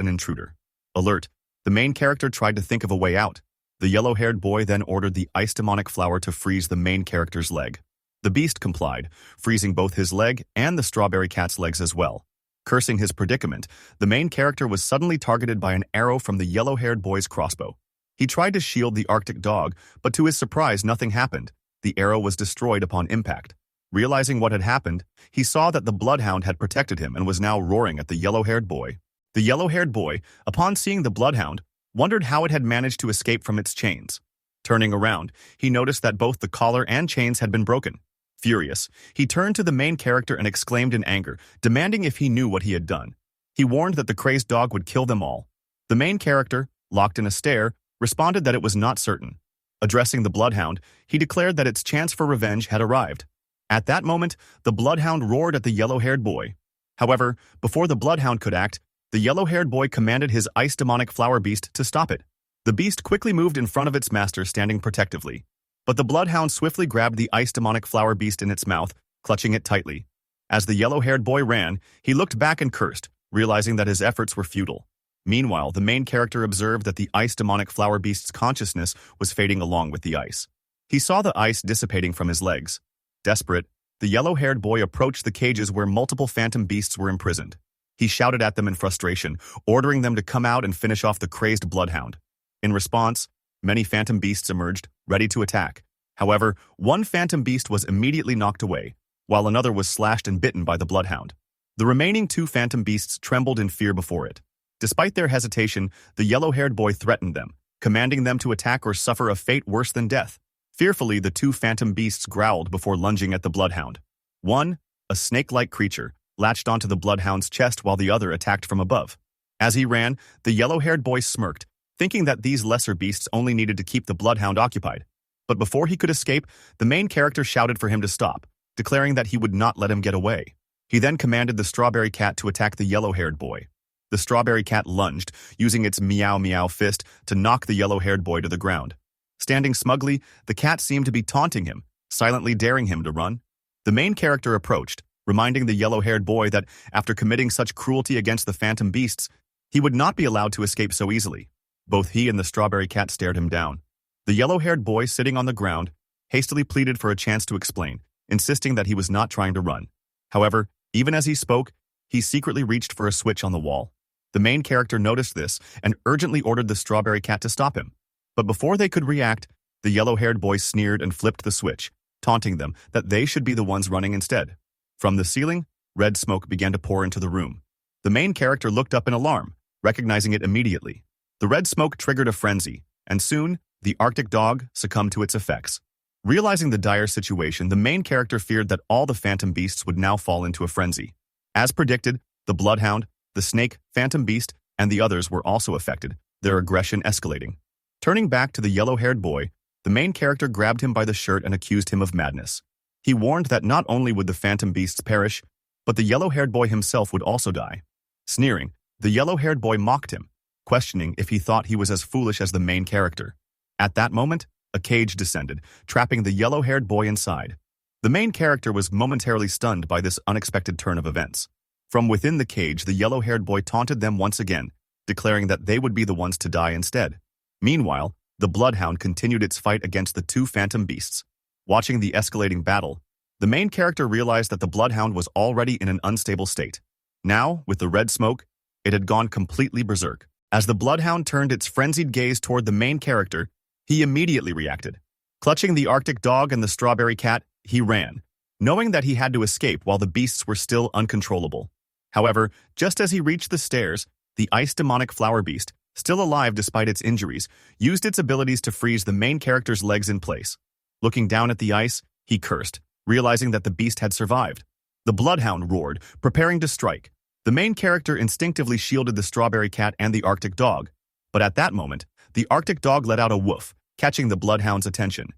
an intruder. Alert, the main character tried to think of a way out. The yellow-haired boy then ordered the ice demonic flower to freeze the main character's leg. The beast complied, freezing both his leg and the strawberry cat's legs as well. Cursing his predicament, the main character was suddenly targeted by an arrow from the yellow-haired boy's crossbow. He tried to shield the Arctic dog, but to his surprise nothing happened. The arrow was destroyed upon impact. Realizing what had happened, he saw that the bloodhound had protected him and was now roaring at the yellow-haired boy. The yellow-haired boy, upon seeing the bloodhound, wondered how it had managed to escape from its chains. Turning around, he noticed that both the collar and chains had been broken. Furious, he turned to the main character and exclaimed in anger, demanding if he knew what he had done. He warned that the crazed dog would kill them all. The main character, locked in a stare, responded that it was not certain. Addressing the bloodhound, he declared that its chance for revenge had arrived. At that moment, the bloodhound roared at the yellow-haired boy. However, before the bloodhound could act, the yellow-haired boy commanded his ice demonic flower beast to stop it. The beast quickly moved in front of its master, standing protectively. But the bloodhound swiftly grabbed the ice demonic flower beast in its mouth, clutching it tightly. As the yellow-haired boy ran, he looked back and cursed, realizing that his efforts were futile. Meanwhile, the main character observed that the ice demonic flower beast's consciousness was fading along with the ice. He saw the ice dissipating from his legs. Desperate, the yellow-haired boy approached the cages where multiple phantom beasts were imprisoned. He shouted at them in frustration, ordering them to come out and finish off the crazed bloodhound. In response, many phantom beasts emerged, ready to attack. However, one phantom beast was immediately knocked away, while another was slashed and bitten by the bloodhound. The remaining 2 phantom beasts trembled in fear before it. Despite their hesitation, the yellow-haired boy threatened them, commanding them to attack or suffer a fate worse than death. Fearfully, the 2 phantom beasts growled before lunging at the bloodhound. One, a snake-like creature, latched onto the bloodhound's chest while the other attacked from above. As he ran, the yellow-haired boy smirked, thinking that these lesser beasts only needed to keep the bloodhound occupied. But before he could escape, the main character shouted for him to stop, declaring that he would not let him get away. He then commanded the strawberry cat to attack the yellow-haired boy. The strawberry cat lunged, using its meow-meow fist to knock the yellow-haired boy to the ground. Standing smugly, the cat seemed to be taunting him, silently daring him to run. The main character approached, reminding the yellow-haired boy that after committing such cruelty against the phantom beasts, he would not be allowed to escape so easily. Both he and the strawberry cat stared him down. The yellow-haired boy, sitting on the ground, hastily pleaded for a chance to explain, insisting that he was not trying to run. However, even as he spoke, he secretly reached for a switch on the wall. The main character noticed this and urgently ordered the strawberry cat to stop him. But before they could react, the yellow-haired boy sneered and flipped the switch, taunting them that they should be the ones running instead. From the ceiling, red smoke began to pour into the room. The main character looked up in alarm, recognizing it immediately. The red smoke triggered a frenzy, and soon, the Arctic dog succumbed to its effects. Realizing the dire situation, the main character feared that all the phantom beasts would now fall into a frenzy. As predicted, the bloodhound, the snake, phantom beast, and the others were also affected, their aggression escalating. Turning back to the yellow-haired boy, the main character grabbed him by the shirt and accused him of madness. He warned that not only would the phantom beasts perish, but the yellow-haired boy himself would also die. Sneering, the yellow-haired boy mocked him, questioning if he thought he was as foolish as the main character. At that moment, a cage descended, trapping the yellow-haired boy inside. The main character was momentarily stunned by this unexpected turn of events. From within the cage, the yellow-haired boy taunted them once again, declaring that they would be the ones to die instead. Meanwhile, the bloodhound continued its fight against the 2 phantom beasts. Watching the escalating battle, the main character realized that the bloodhound was already in an unstable state. Now, with the red smoke, it had gone completely berserk. As the bloodhound turned its frenzied gaze toward the main character, he immediately reacted. Clutching the Arctic dog and the strawberry cat, he ran, knowing that he had to escape while the beasts were still uncontrollable. However, just as he reached the stairs, the ice demonic flower beast, still alive despite its injuries, used its abilities to freeze the main character's legs in place. Looking down at the ice, he cursed, realizing that the beast had survived. The bloodhound roared, preparing to strike. The main character instinctively shielded the strawberry cat and the Arctic dog. But at that moment, the Arctic dog let out a woof, catching the bloodhound's attention.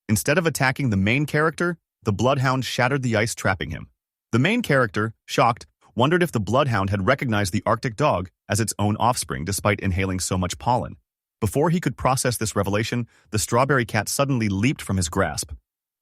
Instead of attacking the main character, the bloodhound shattered the ice, trapping him. The main character, shocked, wondered if the bloodhound had recognized the Arctic dog as its own offspring despite inhaling so much pollen. Before he could process this revelation, the strawberry cat suddenly leaped from his grasp.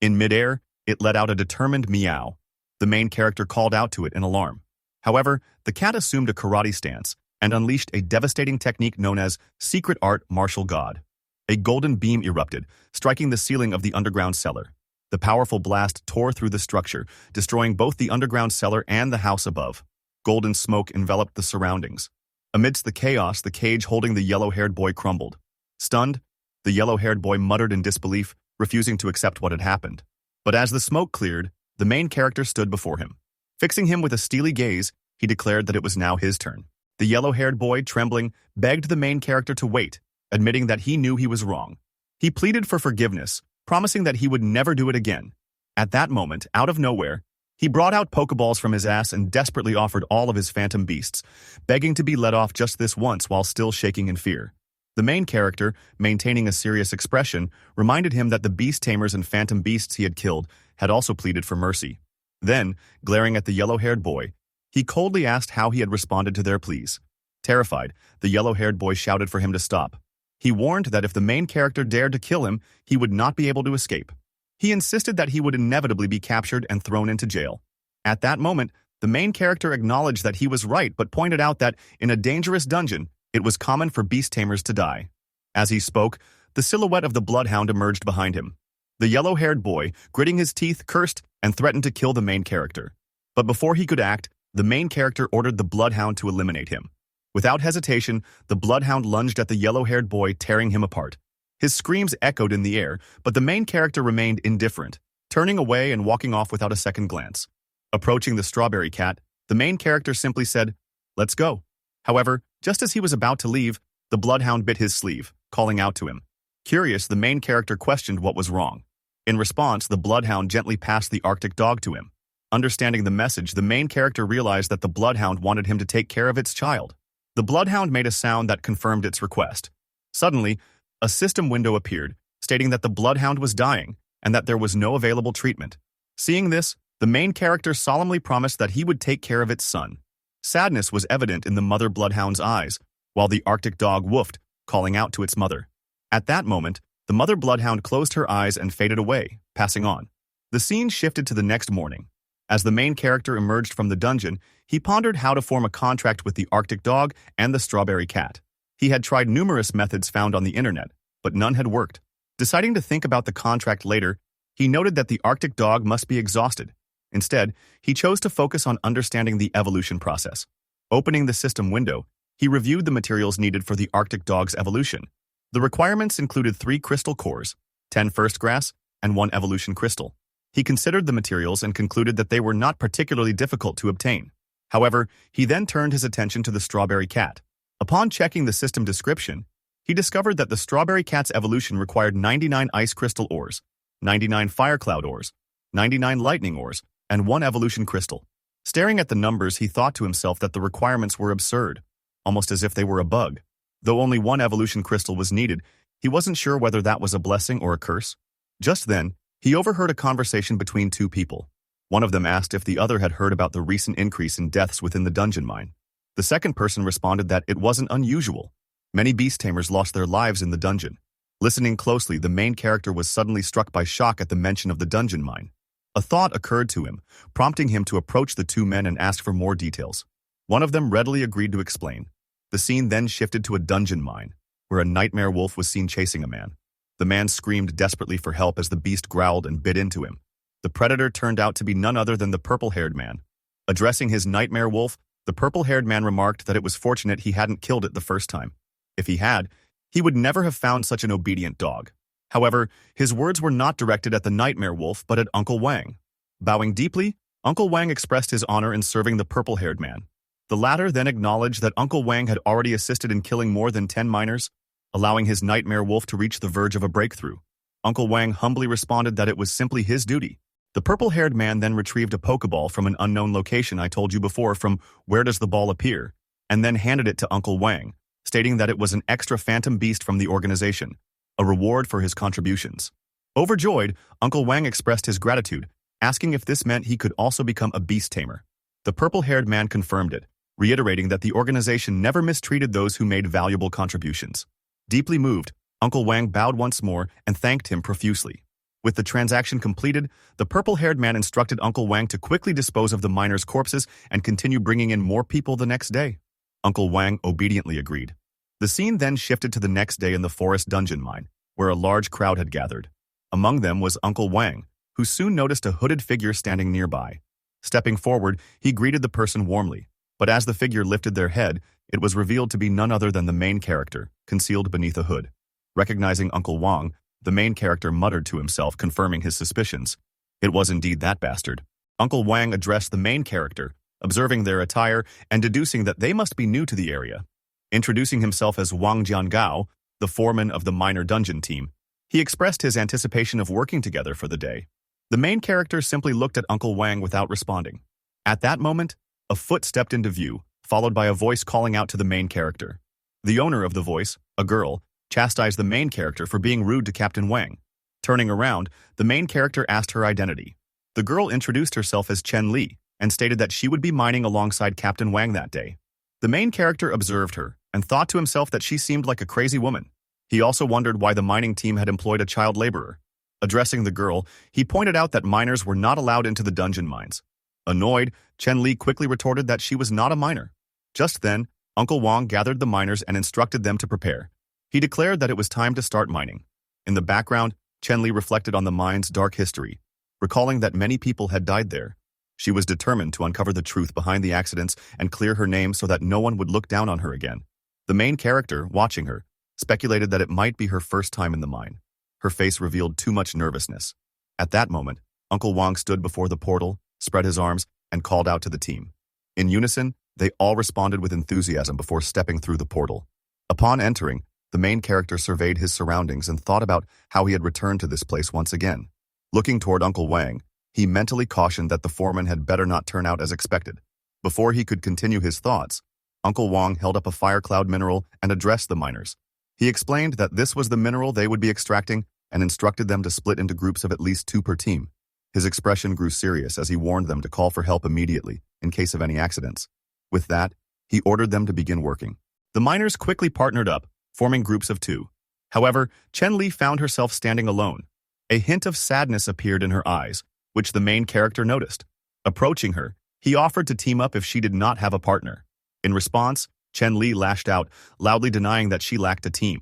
In midair, it let out a determined meow. The main character called out to it in alarm. However, the cat assumed a karate stance and unleashed a devastating technique known as secret art martial god. A golden beam erupted, striking the ceiling of the underground cellar. The powerful blast tore through the structure, destroying both the underground cellar and the house above. Golden smoke enveloped the surroundings. Amidst the chaos, the cage holding the yellow-haired boy crumbled. Stunned, the yellow-haired boy muttered in disbelief, refusing to accept what had happened. But as the smoke cleared, the main character stood before him. Fixing him with a steely gaze, he declared that it was now his turn. The yellow-haired boy, trembling, begged the main character to wait, admitting that he knew he was wrong. He pleaded for forgiveness, promising that he would never do it again. At that moment, out of nowhere, he brought out Pokeballs from his ass and desperately offered all of his phantom beasts, begging to be let off just this once while still shaking in fear. The main character, maintaining a serious expression, reminded him that the beast tamers and phantom beasts he had killed had also pleaded for mercy. Then, glaring at the yellow-haired boy, he coldly asked how he had responded to their pleas. Terrified, the yellow-haired boy shouted for him to stop. He warned that if the main character dared to kill him, he would not be able to escape. He insisted that he would inevitably be captured and thrown into jail. At that moment, the main character acknowledged that he was right but pointed out that, in a dangerous dungeon, it was common for beast tamers to die. As he spoke, the silhouette of the bloodhound emerged behind him. The yellow-haired boy, gritting his teeth, cursed and threatened to kill the main character. But before he could act, the main character ordered the bloodhound to eliminate him. Without hesitation, the bloodhound lunged at the yellow-haired boy, tearing him apart. His screams echoed in the air, but the main character remained indifferent, turning away and walking off without a second glance. Approaching the strawberry cat, the main character simply said, "Let's go." However, just as he was about to leave, the bloodhound bit his sleeve, calling out to him. Curious, the main character questioned what was wrong. In response, the bloodhound gently passed the Arctic dog to him. Understanding the message, the main character realized that the bloodhound wanted him to take care of its child. The bloodhound made a sound that confirmed its request. Suddenly, a system window appeared, stating that the bloodhound was dying and that there was no available treatment. Seeing this, the main character solemnly promised that he would take care of its son. Sadness was evident in the mother bloodhound's eyes, while the Arctic dog woofed, calling out to its mother. At that moment, the mother bloodhound closed her eyes and faded away, passing on. The scene shifted to the next morning. As the main character emerged from the dungeon, he pondered how to form a contract with the Arctic dog and the strawberry cat. He had tried numerous methods found on the internet, but none had worked. Deciding to think about the contract later, he noted that the Arctic dog must be exhausted. Instead, he chose to focus on understanding the evolution process. Opening the system window, he reviewed the materials needed for the Arctic dog's evolution. The requirements included 3 crystal cores, 10 first grass, and 1 evolution crystal. He considered the materials and concluded that they were not particularly difficult to obtain. However, he then turned his attention to the strawberry cat. Upon checking the system description, he discovered that the strawberry cat's evolution required 99 ice crystal ores, 99 fire cloud ores, 99 lightning ores, and 1 evolution crystal. Staring at the numbers, he thought to himself that the requirements were absurd, almost as if they were a bug. Though only 1 evolution crystal was needed, he wasn't sure whether that was a blessing or a curse. Just then, he overheard a conversation between 2 people. One of them asked if the other had heard about the recent increase in deaths within the dungeon mine. The second person responded that it wasn't unusual. Many beast tamers lost their lives in the dungeon. Listening closely, the main character was suddenly struck by shock at the mention of the dungeon mine. A thought occurred to him, prompting him to approach the 2 men and ask for more details. One of them readily agreed to explain. The scene then shifted to a dungeon mine, where a nightmare wolf was seen chasing a man. The man screamed desperately for help as the beast growled and bit into him. The predator turned out to be none other than the purple-haired man. Addressing his nightmare wolf, the purple-haired man remarked that it was fortunate he hadn't killed it the first time. If he had, he would never have found such an obedient dog. However, his words were not directed at the nightmare wolf but at Uncle Wang. Bowing deeply, Uncle Wang expressed his honor in serving the purple-haired man. The latter then acknowledged that Uncle Wang had already assisted in killing more than 10 miners, allowing his nightmare wolf to reach the verge of a breakthrough. Uncle Wang humbly responded that it was simply his duty. The purple-haired man then retrieved a Pokeball from an unknown location I told you before from Where Does the Ball Appear, and then handed it to Uncle Wang, stating that it was an extra phantom beast from the organization, a reward for his contributions. Overjoyed, Uncle Wang expressed his gratitude, asking if this meant he could also become a beast tamer. The purple-haired man confirmed it, reiterating that the organization never mistreated those who made valuable contributions. Deeply moved, Uncle Wang bowed once more and thanked him profusely. With the transaction completed, the purple-haired man instructed Uncle Wang to quickly dispose of the miners' corpses and continue bringing in more people the next day. Uncle Wang obediently agreed. The scene then shifted to the next day in the forest dungeon mine, where a large crowd had gathered. Among them was Uncle Wang, who soon noticed a hooded figure standing nearby. Stepping forward, he greeted the person warmly, but as the figure lifted their head, it was revealed to be none other than the main character, concealed beneath a hood. Recognizing Uncle Wang, the main character muttered to himself, confirming his suspicions. It was indeed that bastard. Uncle Wang addressed the main character, observing their attire and deducing that they must be new to the area. Introducing himself as Wang Jiangao, the foreman of the miner dungeon team, he expressed his anticipation of working together for the day. The main character simply looked at Uncle Wang without responding. At that moment, a foot stepped into view, followed by a voice calling out to the main character. The owner of the voice, a girl, chastised the main character for being rude to Captain Wang. Turning around, the main character asked her identity. The girl introduced herself as Chen Li and stated that she would be mining alongside Captain Wang that day. The main character observed her and thought to himself that she seemed like a crazy woman. He also wondered why the mining team had employed a child laborer. Addressing the girl, he pointed out that miners were not allowed into the dungeon mines. Annoyed, Chen Li quickly retorted that she was not a miner. Just then, Uncle Wang gathered the miners and instructed them to prepare. He declared that it was time to start mining. In the background, Chen Li reflected on the mine's dark history, recalling that many people had died there. She was determined to uncover the truth behind the accidents and clear her name so that no one would look down on her again. The main character, watching her, speculated that it might be her first time in the mine. Her face revealed too much nervousness. At that moment, Uncle Wang stood before the portal, spread his arms, and called out to the team. In unison, they all responded with enthusiasm before stepping through the portal. Upon entering, the main character surveyed his surroundings and thought about how he had returned to this place once again. Looking toward Uncle Wang, he mentally cautioned that the foreman had better not turn out as expected. Before he could continue his thoughts, Uncle Wang held up a fire cloud mineral and addressed the miners. He explained that this was the mineral they would be extracting and instructed them to split into groups of at least 2 per team. His expression grew serious as he warned them to call for help immediately in case of any accidents. With that, he ordered them to begin working. The miners quickly partnered up, forming groups of 2. However, Chen Li found herself standing alone. A hint of sadness appeared in her eyes, which the main character noticed. Approaching her, he offered to team up if she did not have a partner. In response, Chen Li lashed out, loudly denying that she lacked a team.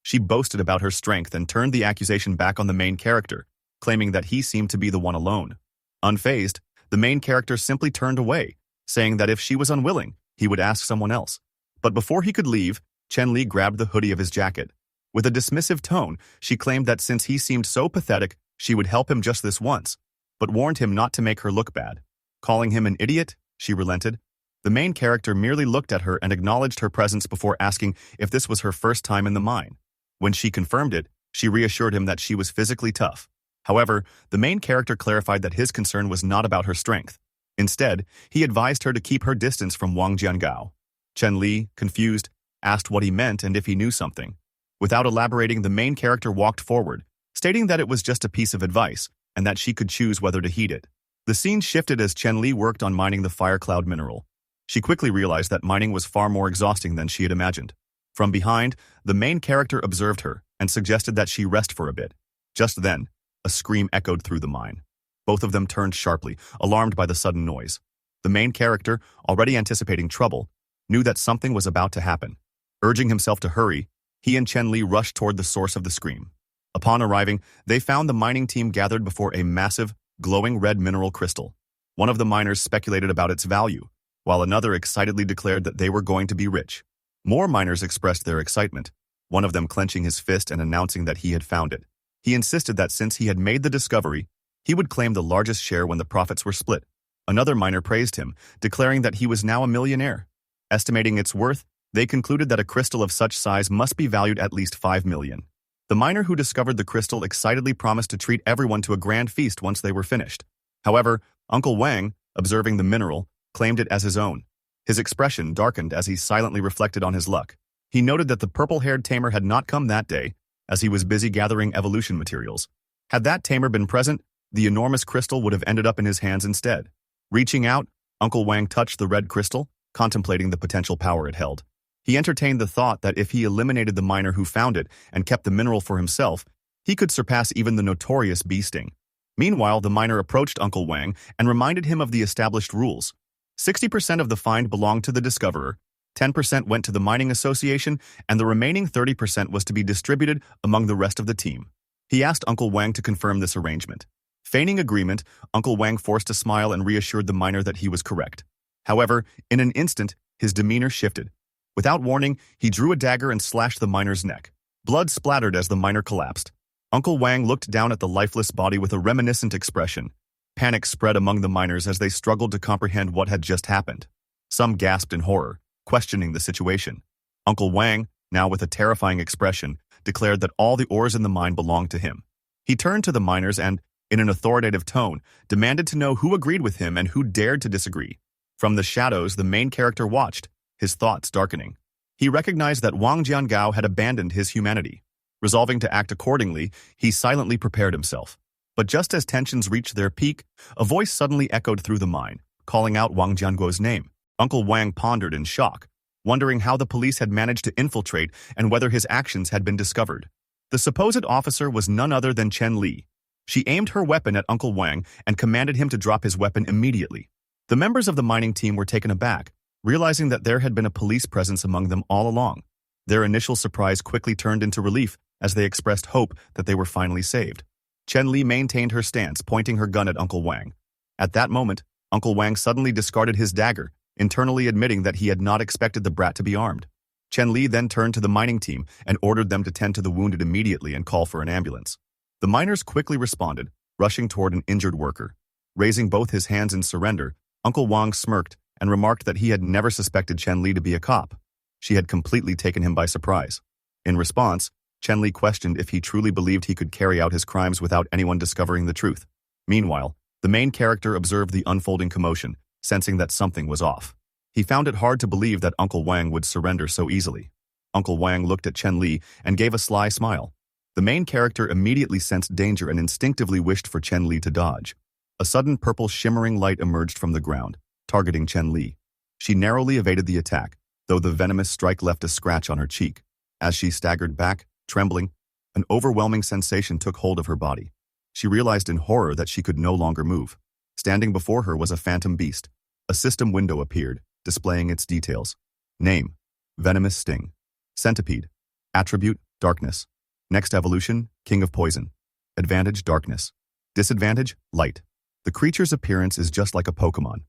She boasted about her strength and turned the accusation back on the main character, claiming that he seemed to be the one alone. Unfazed, the main character simply turned away, saying that if she was unwilling, he would ask someone else. But before he could leave, Chen Li grabbed the hoodie of his jacket. With a dismissive tone, she claimed that since he seemed so pathetic, she would help him just this once, but warned him not to make her look bad. Calling him an idiot, she relented. The main character merely looked at her and acknowledged her presence before asking if this was her first time in the mine. When she confirmed it, she reassured him that she was physically tough. However, the main character clarified that his concern was not about her strength. Instead, he advised her to keep her distance from Wang Jiangao. Chen Li, confused, asked what he meant and if he knew something. Without elaborating, the main character walked forward, stating that it was just a piece of advice and that she could choose whether to heed it. The scene shifted as Chen Li worked on mining the fire cloud mineral. She quickly realized that mining was far more exhausting than she had imagined. From behind, the main character observed her and suggested that she rest for a bit. Just then, a scream echoed through the mine. Both of them turned sharply, alarmed by the sudden noise. The main character, already anticipating trouble, knew that something was about to happen. Urging himself to hurry, he and Chen Li rushed toward the source of the scream. Upon arriving, they found the mining team gathered before a massive, glowing red mineral crystal. One of the miners speculated about its value, while another excitedly declared that they were going to be rich. More miners expressed their excitement, one of them clenching his fist and announcing that he had found it. He insisted that since he had made the discovery, he would claim the largest share when the profits were split. Another miner praised him, declaring that he was now a millionaire. Estimating its worth, they concluded that a crystal of such size must be valued at least 5 million. The miner who discovered the crystal excitedly promised to treat everyone to a grand feast once they were finished. However, Uncle Wang, observing the mineral, claimed it as his own. His expression darkened as he silently reflected on his luck. He noted that the purple-haired Tamer had not come that day, as he was busy gathering evolution materials. Had that Tamer been present, the enormous crystal would have ended up in his hands instead. Reaching out, Uncle Wang touched the red crystal, contemplating the potential power it held. He entertained the thought that if he eliminated the miner who found it and kept the mineral for himself, he could surpass even the notorious bee sting. Meanwhile, the miner approached Uncle Wang and reminded him of the established rules. 60% of the find belonged to the discoverer, 10% went to the mining association, and the remaining 30% was to be distributed among the rest of the team. He asked Uncle Wang to confirm this arrangement. Feigning agreement, Uncle Wang forced a smile and reassured the miner that he was correct. However, in an instant, his demeanor shifted. Without warning, he drew a dagger and slashed the miner's neck. Blood splattered as the miner collapsed. Uncle Wang looked down at the lifeless body with a reminiscent expression. Panic spread among the miners as they struggled to comprehend what had just happened. Some gasped in horror, questioning the situation. Uncle Wang, now with a terrifying expression, declared that all the ores in the mine belonged to him. He turned to the miners and, in an authoritative tone, demanded to know who agreed with him and who dared to disagree. From the shadows, the main character watched, his thoughts darkening. He recognized that Wang Jiangao had abandoned his humanity. Resolving to act accordingly, he silently prepared himself. But just as tensions reached their peak, a voice suddenly echoed through the mine, calling out Wang Jianguo's name. Uncle Wang pondered in shock, wondering how the police had managed to infiltrate and whether his actions had been discovered. The supposed officer was none other than Chen Li. She aimed her weapon at Uncle Wang and commanded him to drop his weapon immediately. The members of the mining team were taken aback, realizing that there had been a police presence among them all along. Their initial surprise quickly turned into relief as they expressed hope that they were finally saved. Chen Li maintained her stance, pointing her gun at Uncle Wang. At that moment, Uncle Wang suddenly discarded his dagger, internally admitting that he had not expected the brat to be armed. Chen Li then turned to the mining team and ordered them to tend to the wounded immediately and call for an ambulance. The miners quickly responded, rushing toward an injured worker. Raising both his hands in surrender, Uncle Wang smirked and remarked that he had never suspected Chen Li to be a cop. She had completely taken him by surprise. In response, Chen Li questioned if he truly believed he could carry out his crimes without anyone discovering the truth. Meanwhile, the main character observed the unfolding commotion, sensing that something was off. He found it hard to believe that Uncle Wang would surrender so easily. Uncle Wang looked at Chen Li and gave a sly smile. The main character immediately sensed danger and instinctively wished for Chen Li to dodge. A sudden purple shimmering light emerged from the ground, targeting Chen Li. She narrowly evaded the attack, though the venomous strike left a scratch on her cheek. As she staggered back, trembling, an overwhelming sensation took hold of her body. She realized in horror that she could no longer move. Standing before her was a phantom beast. A system window appeared, displaying its details. Name: Venomous Sting. Centipede. Attribute: Darkness. Next evolution: King of Poison. Advantage: Darkness. Disadvantage: Light. The creature's appearance is just like a Pokemon.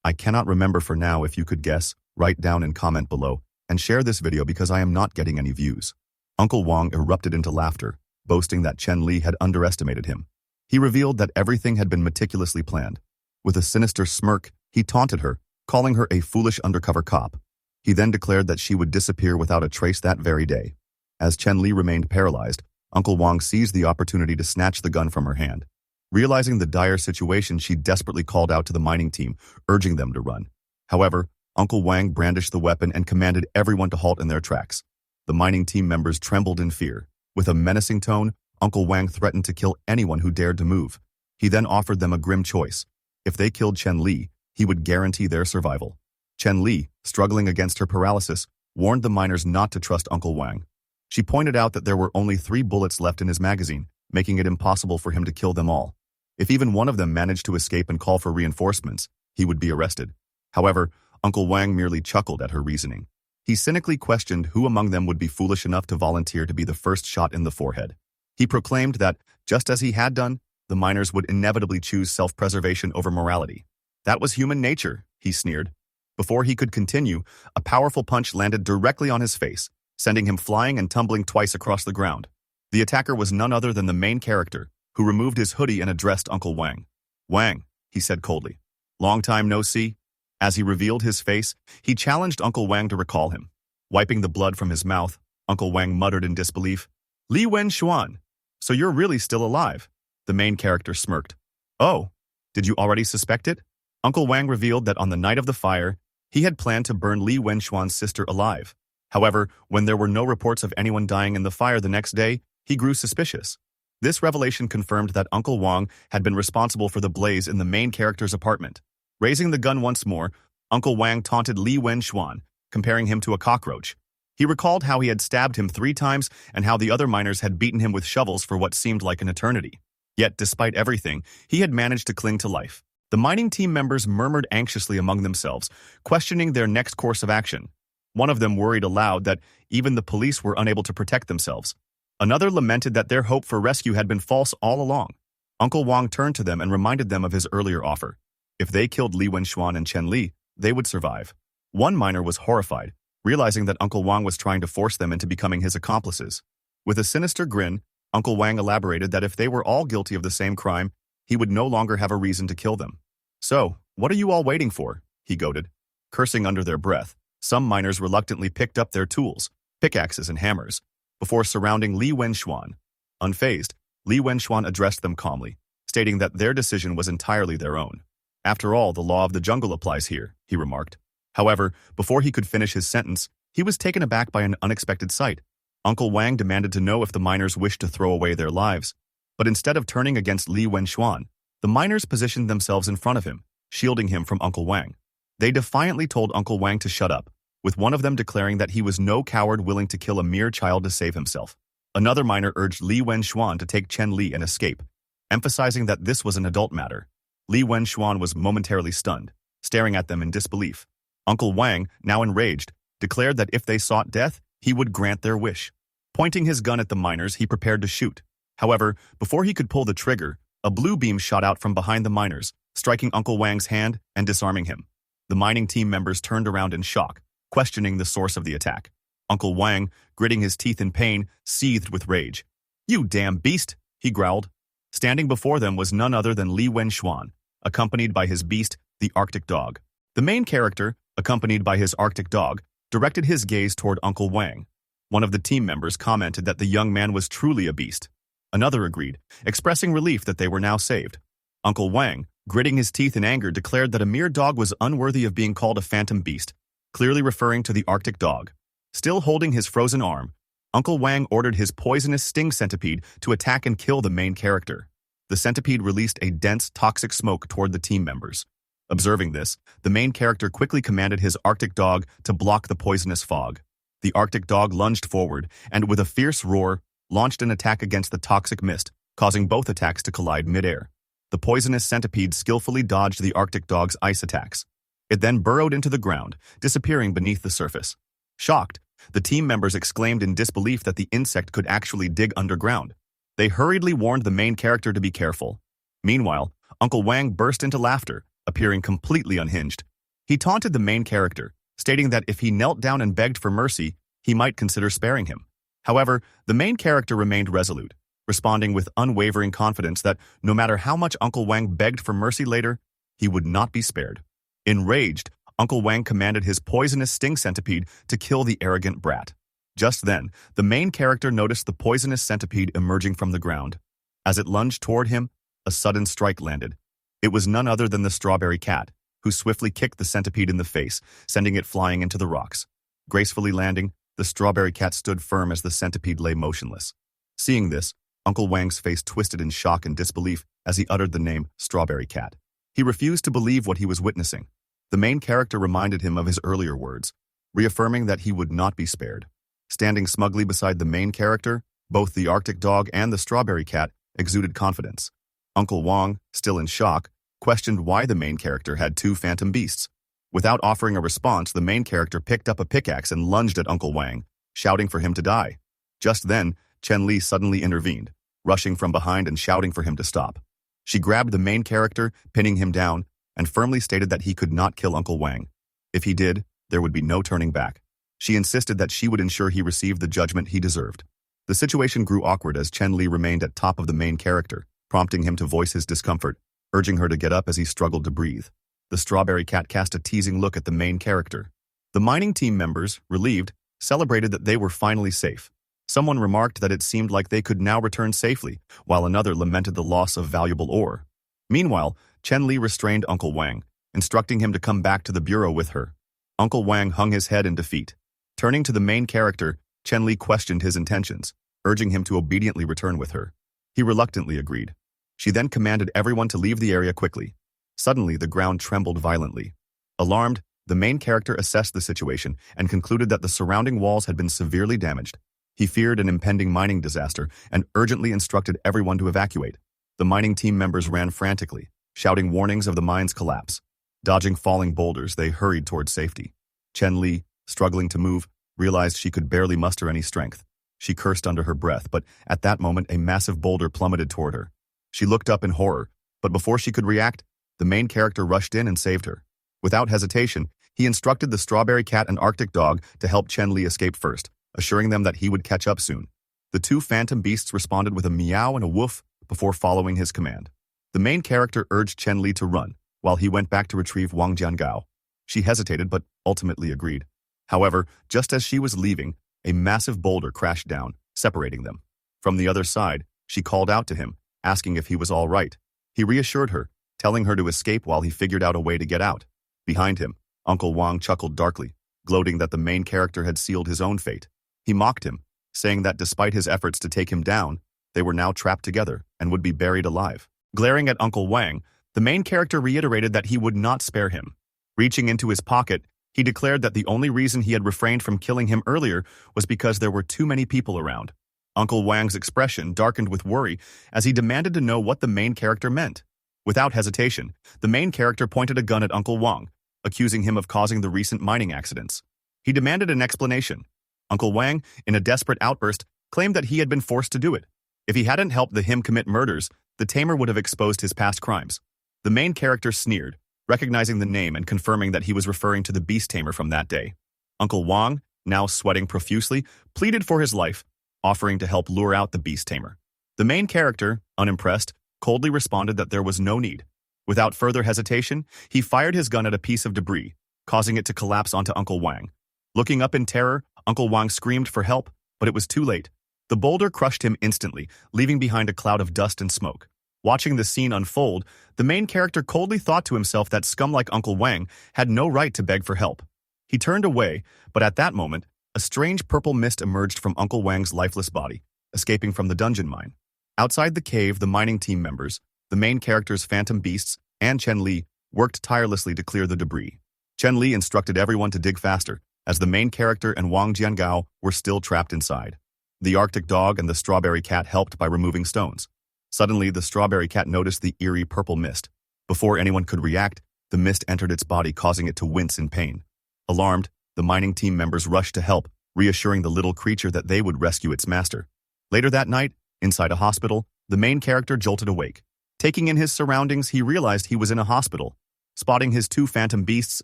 I cannot remember for now. If you could guess, write down and comment below, and share this video because I am not getting any views. Uncle Wang erupted into laughter, boasting that Chen Li had underestimated him. He revealed that everything had been meticulously planned. With a sinister smirk, he taunted her, calling her a foolish undercover cop. He then declared that she would disappear without a trace that very day. As Chen Li remained paralyzed, Uncle Wang seized the opportunity to snatch the gun from her hand. Realizing the dire situation, she desperately called out to the mining team, urging them to run. However, Uncle Wang brandished the weapon and commanded everyone to halt in their tracks. The mining team members trembled in fear. With a menacing tone, Uncle Wang threatened to kill anyone who dared to move. He then offered them a grim choice. If they killed Chen Li, he would guarantee their survival. Chen Li, struggling against her paralysis, warned the miners not to trust Uncle Wang. She pointed out that there were only 3 bullets left in his magazine, making it impossible for him to kill them all. If even one of them managed to escape and call for reinforcements, he would be arrested. However, Uncle Wang merely chuckled at her reasoning. He cynically questioned who among them would be foolish enough to volunteer to be the first shot in the forehead. He proclaimed that, just as he had done, the miners would inevitably choose self-preservation over morality. That was human nature, he sneered. Before he could continue, a powerful punch landed directly on his face, sending him flying and tumbling twice across the ground. The attacker was none other than the main character, who removed his hoodie and addressed Uncle Wang. "Wang," he said coldly. "Long time no see." As he revealed his face, he challenged Uncle Wang to recall him. Wiping the blood from his mouth, Uncle Wang muttered in disbelief, "Li Wenxuan, so you're really still alive." The main character smirked. "Oh, did you already suspect it?" Uncle Wang revealed that on the night of the fire, he had planned to burn Li Wenxuan's sister alive. However, when there were no reports of anyone dying in the fire the next day, he grew suspicious. This revelation confirmed that Uncle Wang had been responsible for the blaze in the main character's apartment. Raising the gun once more, Uncle Wang taunted Li Wenxuan, comparing him to a cockroach. He recalled how he had stabbed him 3 times and how the other miners had beaten him with shovels for what seemed like an eternity. Yet, despite everything, he had managed to cling to life. The mining team members murmured anxiously among themselves, questioning their next course of action. One of them worried aloud that even the police were unable to protect themselves. Another lamented that their hope for rescue had been false all along. Uncle Wang turned to them and reminded them of his earlier offer. If they killed Li Wenxuan and Chen Li, they would survive. One miner was horrified, realizing that Uncle Wang was trying to force them into becoming his accomplices. With a sinister grin, Uncle Wang elaborated that if they were all guilty of the same crime, he would no longer have a reason to kill them. "So, what are you all waiting for?" he goaded. Cursing under their breath, some miners reluctantly picked up their tools, pickaxes and hammers, before surrounding Li Wenxuan. Unfazed, Li Wenxuan addressed them calmly, stating that their decision was entirely their own. "After all, the law of the jungle applies here," he remarked. However, before he could finish his sentence, he was taken aback by an unexpected sight. Uncle Wang demanded to know if the miners wished to throw away their lives. But instead of turning against Li Wenxuan, the miners positioned themselves in front of him, shielding him from Uncle Wang. They defiantly told Uncle Wang to shut up, with one of them declaring that he was no coward willing to kill a mere child to save himself. Another miner urged Li Wenxuan to take Chen Li and escape, emphasizing that this was an adult matter. Li Wenxuan was momentarily stunned, staring at them in disbelief. Uncle Wang, now enraged, declared that if they sought death, he would grant their wish. Pointing his gun at the miners, he prepared to shoot. However, before he could pull the trigger, a blue beam shot out from behind the miners, striking Uncle Wang's hand and disarming him. The mining team members turned around in shock, questioning the source of the attack. Uncle Wang, gritting his teeth in pain, seethed with rage. "You damn beast!" he growled. Standing before them was none other than Li Wenxuan, accompanied by his beast, the Arctic dog. The main character, accompanied by his Arctic dog, directed his gaze toward Uncle Wang. One of the team members commented that the young man was truly a beast. Another agreed, expressing relief that they were now saved. Uncle Wang, gritting his teeth in anger, declared that a mere dog was unworthy of being called a phantom beast, clearly referring to the Arctic dog. Still holding his frozen arm, Uncle Wang ordered his poisonous sting centipede to attack and kill the main character. The centipede released a dense, toxic smoke toward the team members. Observing this, the main character quickly commanded his Arctic dog to block the poisonous fog. The Arctic dog lunged forward and, with a fierce roar, launched an attack against the toxic mist, causing both attacks to collide midair. The poisonous centipede skillfully dodged the Arctic dog's ice attacks. It then burrowed into the ground, disappearing beneath the surface. Shocked, the team members exclaimed in disbelief that the insect could actually dig underground. They hurriedly warned the main character to be careful. Meanwhile, Uncle Wang burst into laughter, appearing completely unhinged. He taunted the main character, stating that if he knelt down and begged for mercy, he might consider sparing him. However, the main character remained resolute, responding with unwavering confidence that no matter how much Uncle Wang begged for mercy later, he would not be spared. Enraged, Uncle Wang commanded his poisonous sting centipede to kill the arrogant brat. Just then, the main character noticed the poisonous centipede emerging from the ground. As it lunged toward him, a sudden strike landed. It was none other than the strawberry cat, who swiftly kicked the centipede in the face, sending it flying into the rocks. Gracefully landing, the strawberry cat stood firm as the centipede lay motionless. Seeing this, Uncle Wang's face twisted in shock and disbelief as he uttered the name Strawberry Cat. He refused to believe what he was witnessing. The main character reminded him of his earlier words, reaffirming that he would not be spared. Standing smugly beside the main character, both the Arctic dog and the Strawberry Cat exuded confidence. Uncle Wang, still in shock, questioned why the main character had 2 phantom beasts. Without offering a response, the main character picked up a pickaxe and lunged at Uncle Wang, shouting for him to die. Just then, Chen Li suddenly intervened, rushing from behind and shouting for him to stop. She grabbed the main character, pinning him down, and firmly stated that he could not kill Uncle Wang. If he did, there would be no turning back. She insisted that she would ensure he received the judgment he deserved. The situation grew awkward as Chen Li remained at top of the main character, prompting him to voice his discomfort, urging her to get up as he struggled to breathe. The Strawberry Cat cast a teasing look at the main character. The mining team members, relieved, celebrated that they were finally safe. Someone remarked that it seemed like they could now return safely, while another lamented the loss of valuable ore. Meanwhile, Chen Li restrained Uncle Wang, instructing him to come back to the bureau with her. Uncle Wang hung his head in defeat. Turning to the main character, Chen Li questioned his intentions, urging him to obediently return with her. He reluctantly agreed. She then commanded everyone to leave the area quickly. Suddenly, the ground trembled violently. Alarmed, the main character assessed the situation and concluded that the surrounding walls had been severely damaged. He feared an impending mining disaster and urgently instructed everyone to evacuate. The mining team members ran frantically, shouting warnings of the mine's collapse. Dodging falling boulders, they hurried toward safety. Chen Li, struggling to move, realized she could barely muster any strength. She cursed under her breath, but at that moment a massive boulder plummeted toward her. She looked up in horror, but before she could react, the main character rushed in and saved her. Without hesitation, he instructed the strawberry cat and Arctic dog to help Chen Li escape first, assuring them that he would catch up soon. The two phantom beasts responded with a meow and a woof before following his command. The main character urged Chen Li to run, while he went back to retrieve Wang Jiangao. She hesitated but ultimately agreed. However, just as she was leaving, a massive boulder crashed down, separating them. From the other side, she called out to him, asking if he was all right. He reassured her, telling her to escape while he figured out a way to get out. Behind him, Uncle Wang chuckled darkly, gloating that the main character had sealed his own fate. He mocked him, saying that despite his efforts to take him down, they were now trapped together and would be buried alive. Glaring at Uncle Wang, the main character reiterated that he would not spare him. Reaching into his pocket, he declared that the only reason he had refrained from killing him earlier was because there were too many people around. Uncle Wang's expression darkened with worry as he demanded to know what the main character meant. Without hesitation, the main character pointed a gun at Uncle Wang, accusing him of causing the recent mining accidents. He demanded an explanation. Uncle Wang, in a desperate outburst, claimed that he had been forced to do it. If he hadn't helped the him commit murders, the Tamer would have exposed his past crimes. The main character sneered, recognizing the name and confirming that he was referring to the beast tamer from that day. Uncle Wang, now sweating profusely, pleaded for his life, offering to help lure out the beast tamer. The main character, unimpressed, coldly responded that there was no need. Without further hesitation, he fired his gun at a piece of debris, causing it to collapse onto Uncle Wang. Looking up in terror, Uncle Wang screamed for help, but it was too late. The boulder crushed him instantly, leaving behind a cloud of dust and smoke. Watching the scene unfold, the main character coldly thought to himself that scum like Uncle Wang had no right to beg for help. He turned away, but at that moment, a strange purple mist emerged from Uncle Wang's lifeless body, escaping from the dungeon mine. Outside the cave, the mining team members, the main character's phantom beasts, and Chen Li worked tirelessly to clear the debris. Chen Li instructed everyone to dig faster, as the main character and Wang Jiangao were still trapped inside. The Arctic dog and the strawberry cat helped by removing stones. Suddenly, the strawberry cat noticed the eerie purple mist. Before anyone could react, the mist entered its body, causing it to wince in pain. Alarmed, the mining team members rushed to help, reassuring the little creature that they would rescue its master. Later that night, inside a hospital, the main character jolted awake. Taking in his surroundings, he realized he was in a hospital. Spotting his two phantom beasts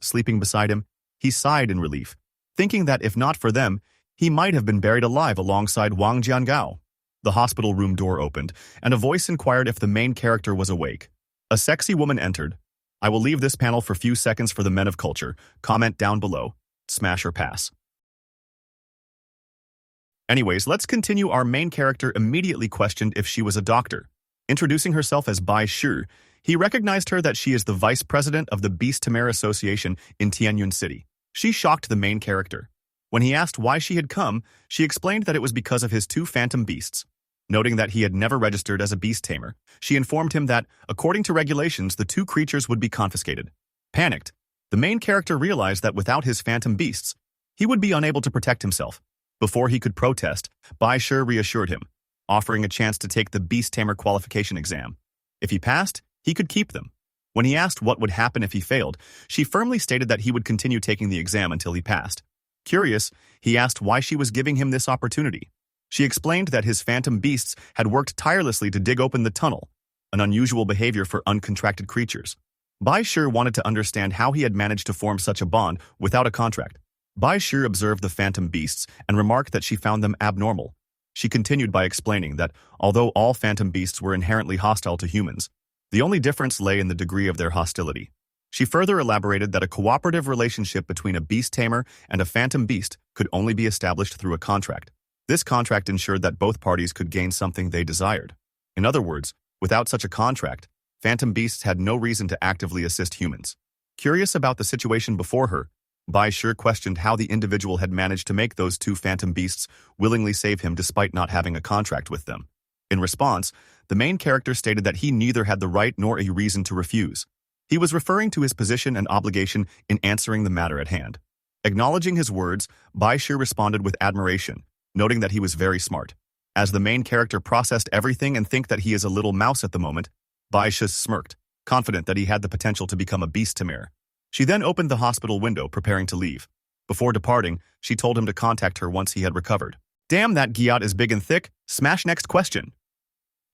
sleeping beside him, he sighed in relief, thinking that if not for them, he might have been buried alive alongside Wang Jiangao. The hospital room door opened, and a voice inquired if the main character was awake. A sexy woman entered. I will leave this panel for few seconds for the men of culture. Comment down below. Smash or pass. Anyways, let's continue. Our main character immediately questioned if she was a doctor. Introducing herself as Bai Shi, he recognized her that she is the vice president of the Beast Tamer Association in Tianyun City. She shocked the main character. When he asked why she had come, she explained that it was because of his two phantom beasts. Noting that he had never registered as a beast tamer, she informed him that, according to regulations, the two creatures would be confiscated. Panicked, the main character realized that without his phantom beasts, he would be unable to protect himself. Before he could protest, Bai Shi reassured him, offering a chance to take the beast tamer qualification exam. If he passed, he could keep them. When he asked what would happen if he failed, she firmly stated that he would continue taking the exam until he passed. Curious, he asked why she was giving him this opportunity. She explained that his phantom beasts had worked tirelessly to dig open the tunnel, an unusual behavior for uncontracted creatures. Bai Shi wanted to understand how he had managed to form such a bond without a contract. Bai Shi observed the phantom beasts and remarked that she found them abnormal. She continued by explaining that, although all phantom beasts were inherently hostile to humans, the only difference lay in the degree of their hostility. She further elaborated that a cooperative relationship between a beast tamer and a phantom beast could only be established through a contract. This contract ensured that both parties could gain something they desired. In other words, without such a contract, phantom beasts had no reason to actively assist humans. Curious about the situation before her, Bai Shi questioned how the individual had managed to make those two phantom beasts willingly save him despite not having a contract with them. In response, the main character stated that he neither had the right nor a reason to refuse. He was referring to his position and obligation in answering the matter at hand. Acknowledging his words, Baishu responded with admiration, noting that he was very smart. As the main character processed everything and think that he is a little mouse at the moment, Baishu smirked, confident that he had the potential to become a beast Tamer. She then opened the hospital window, preparing to leave. Before departing, she told him to contact her once he had recovered. Damn, that Gyat is big and thick. Smash next question.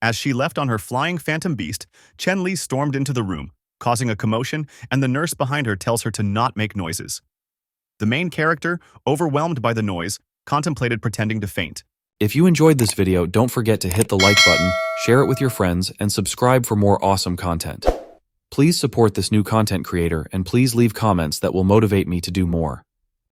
As she left on her flying phantom beast, Chen Li stormed into the room, causing a commotion, and the nurse behind her tells her to not make noises. The main character, overwhelmed by the noise, contemplated pretending to faint. If you enjoyed this video, don't forget to hit the like button, share it with your friends, and subscribe for more awesome content. Please support this new content creator and please leave comments that will motivate me to do more.